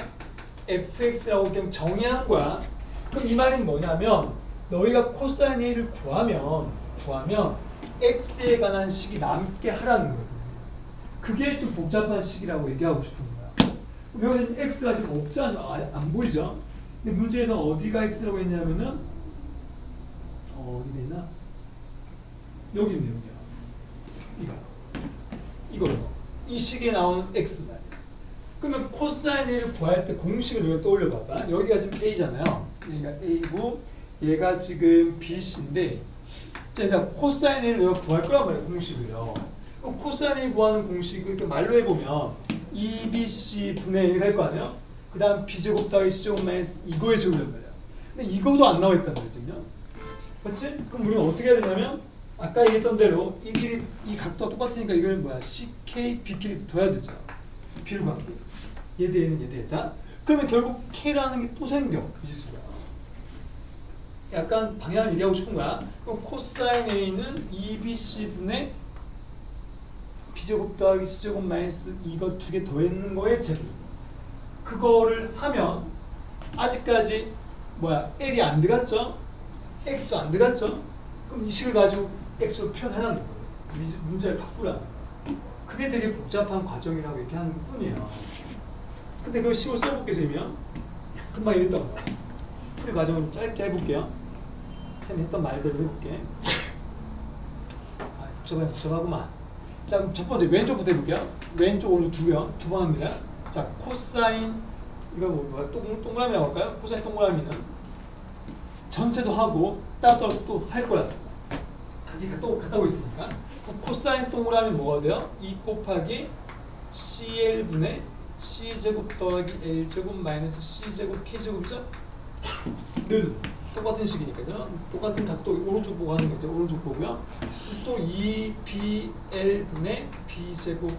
fx라고 그냥 정의한 거야. 그럼 이 말은 뭐냐면 너희가 코사인 A를 구하면 x에 관한 식이 남게 하라는 거야. 그게 좀 복잡한 식이라고 얘기하고 싶은 거야. 여기서 x가 지금 없잖아. 안 보이죠? 근데 문제에서 어디가 x라고 했냐면은 어디 있나? 여기 있네. 여기야. 이거요. 이 식에 나온 x 말이야. 그러면 코사인 A를 구할 때 공식을 우리가 떠올려 봐봐. 여기가 지금 A잖아요. 여기가 A고 얘가 지금 BC인데 자, 코사인 A를 내가 구할 거란 말이야. 공식을요. 그럼 코사인 A 구하는 공식을 이렇게 말로 해보면 2BC 분의 1 할 거 아니야? 그 다음 B제곱 더하기 C제곱 마이너스 이거의 제곱이란 말이야. 근데 이거도 안 나와 있단 말이야. 지금요. 맞지? 그럼 우리가 어떻게 해야 되냐면 아까 얘기했던 대로 이 길이 이 각도가 똑같으니까 이걸 뭐야? CK, B끼리 둬야 되죠. B를 구하는 게. 얘 대 얘는 얘 대다. 그러면 결국 K라는 게 또 생겨. 이 지수가. 약간 방향을 얘기하고 싶은 거야. 그럼 코사인 A는 2BC분의 B제곱 더하기 C제곱 마이너스 이거 두 개 더했는 거에 제곱. 그거를 하면 아직까지 뭐야? L이 안 들어갔죠? X도 안 들어갔죠? 그럼 이 식을 가지고 X로 표현하라는 거예요. 문제를 바꾸라는 거예요. 그게 되게 복잡한 과정이라고 얘기하는 것 뿐이에요. 근데 그걸 식으로 써볼게 쌤이요. 금방 이랬던 거야. 풀이 과정을 짧게 해볼게요. 쌤이 했던 말대로 해볼게. 아, 복잡하구만. 자, 그럼 첫 번째 왼쪽부터 해볼게요. 왼쪽 오른쪽 두 번 합니다. 자, 코사인 이거 뭐야? 동그라미라고 할까요? 코사인 동그라미는 전체도 하고 따로 또 할 거야. 크기가 또 같다고 있으니까. 그럼 코사인 동그라미 뭐가 돼요? 2 곱하기 CL분의 C제곱 더하기 L제곱 마이너스 C제곱 K제곱이죠? 는 똑같은 식이니까요. 똑같은 각도 오른쪽 보고 하는 거죠. 오른쪽 보고요. 또 2BL분의 B제곱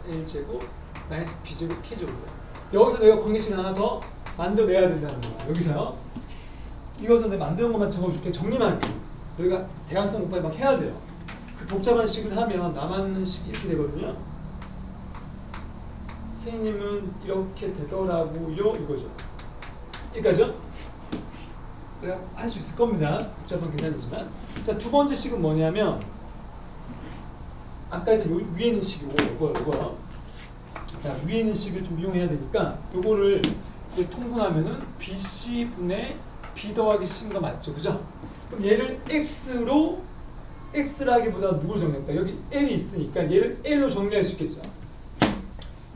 L제곱 마이너스 B제곱 K제곱이에요. 여기서 내가 관계식을 하나 더 만들어내야 된다는 거야. 여기서요. 이것은 내가 만드는 것만 적어줄게. 정리만 할게. 너희가 대항성 곱하기 막 해야 돼요. 그 복잡한 식을 하면 남았는 식이 이렇게 되거든요. 선생님은 이렇게 되더라고요. 이거죠. 여기까지요? 내가 할 수 있을 겁니다. 복잡한 계산이지만. 자, 두 번째 식은 뭐냐면 아까 했던 위에 있는 식이고 이거. 자, 위에 있는 식을 좀 이용해야 되니까 요거를 통분하면은 BC분의 B 더하기 C인 거 맞죠? 그죠? 그럼 얘를 X라기보다 누굴 정리할까? 여기 L이 있으니까 얘를 L로 정리할 수 있겠죠?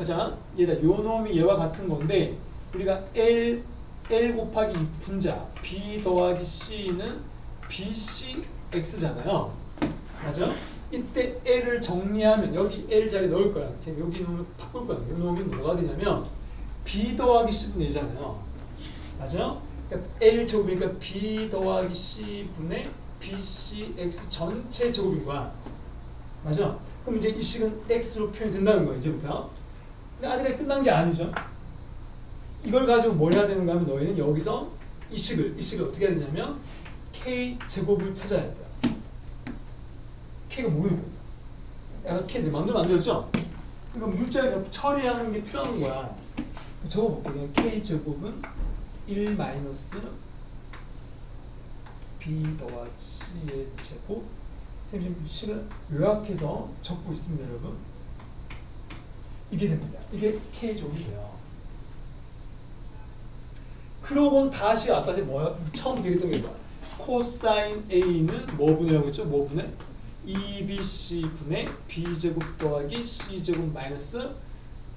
자, 얘다. 요 놈이 얘와 같은 건데 우리가 L 곱하기 분자 B 더하기 C는 BCX잖아요. 맞아? 이때 L을 정리하면 여기 L 자리에 넣을 거야. 지금 여기 놈을 바꿀 거야. 이 놈이 뭐가 되냐면 B 더하기 C분 내잖아요. 맞아? 그러니까 L 제곱이니까 B 더하기 C분의 BCX 전체 제곱인 거야. 맞아? 그럼 이제 이 식은 X로 표현이 된다는 거야. 이제부터. 근데 아직까지 끝난 게 아니죠. 이걸 가지고 뭘 해야 되는가 하면 너희는 여기서 이 식을 어떻게 해야 되냐면 K제곱을 찾아야 돼요. K가 뭐니까? 내가 K 내 마음대로 만들었죠? 그러니까 물자를 자꾸 처리하는 게 필요한 거야. 적어볼게요. K제곱은 1 마이너스 B 더하기 C의 제곱. 선생님 지금 식을 요약해서 적고 있습니다, 여러분. 이게 됩니다. 이게 K제곱이 돼요. 그러고 다시 아까 뭐야? 처음 되겠던 게 뭐야? 코사인 A는 뭐 분해라고 했죠? 뭐 분해? 2BC 분의 B제곱 더하기 C제곱 마이너스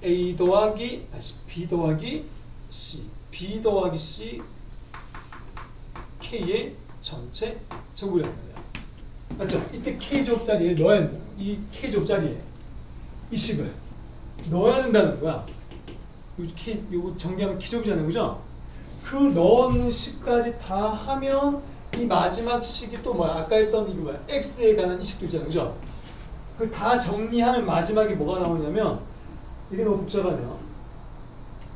A 더하기 다시 B 더하기 C B 더하기 C K의 전체 제곱이란 말이야. 맞죠? 이때 K제곱 자리에 넣어야 된다. 이 K제곱 자리에 이 식을 넣어야 된다는 거야. 요거 정리하면 K제곱이잖아요. 그죠? 그 넣는 식까지 다 하면 이 마지막 식이 또 뭐야? 아까 했던 이거 뭐야? X에 관한 이 식도 있잖아요. 그죠? 그걸 다 정리하면 마지막에 뭐가 나오냐면 이게 너무 복잡하네요.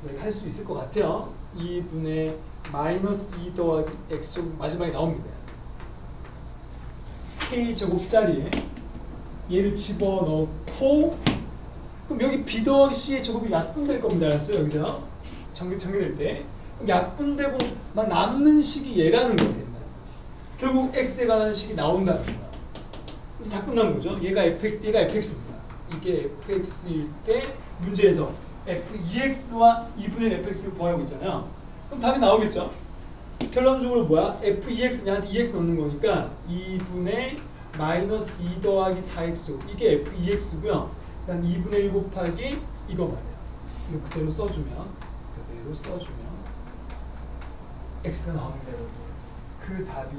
내가 할 수 있을 것 같아요. 2분의 마이너스 2 더하기 X 마지막에 나옵니다. K제곱 자리에 얘를 집어넣고 그럼 여기 B 더하기 C의 제곱이 약분될 겁니다. 알았어요? 여기서 정리될 때 약분되고 막 남는 식이 얘라는 거거든요. 결국 X에 관한 식이 나온다는 거야. 이제 다 끝난 거죠. 얘가 fx입니다. 이게 fx일 때 문제에서 f2x와 2분의 fx를 구하고 있잖아요. 그럼 답이 나오겠죠. 결론적으로 뭐야? f2x는 얘한테 2x 넣는 거니까 2분의 마이너스 2 더하기 4x 이게 f2x고요. 그다음 2분의 1 곱하기 이거 말이야. 이거 그대로 써주면 x가 나옵니다, 여러분. 그 답이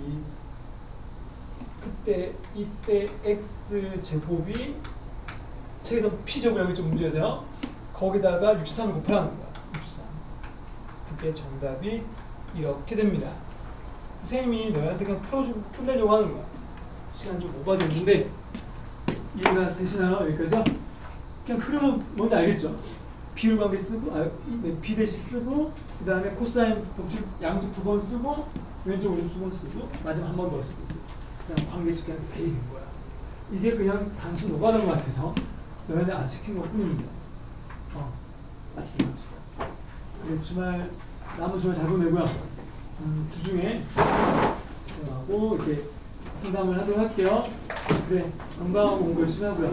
이때 x 제곱이 책에서 p 제곱이라고 했죠, 문제에서요. 거기다가 63을 곱하는 거야. 63. 그게 정답이 이렇게 됩니다. 선생님이 너희한테 그냥 풀어주고 끝내려고 하는 거야. 시간 좀 오버됐는데 이해가 되시나요? 여기까지요? 그냥 흐름은 뭔지 알겠죠? 비율 관계 쓰고 B 대시 쓰고 그 다음에 코사인 법칙 양쪽 2번 쓰고 왼쪽 오른쪽 2번 쓰고 마지막 한 번 더 쓰고 그냥 관계식 그냥 돼 있는 거야. 이게 그냥 단순 노가다 것 같아서 너희는 안 시킨 것 뿐입니다. 마치도록 합시다. 주말 남은 주말 잘 보내고요. 주중에 하고 이렇게 상담을 하도록 할게요. 그래, 건강하고 공부 열심히 하고요.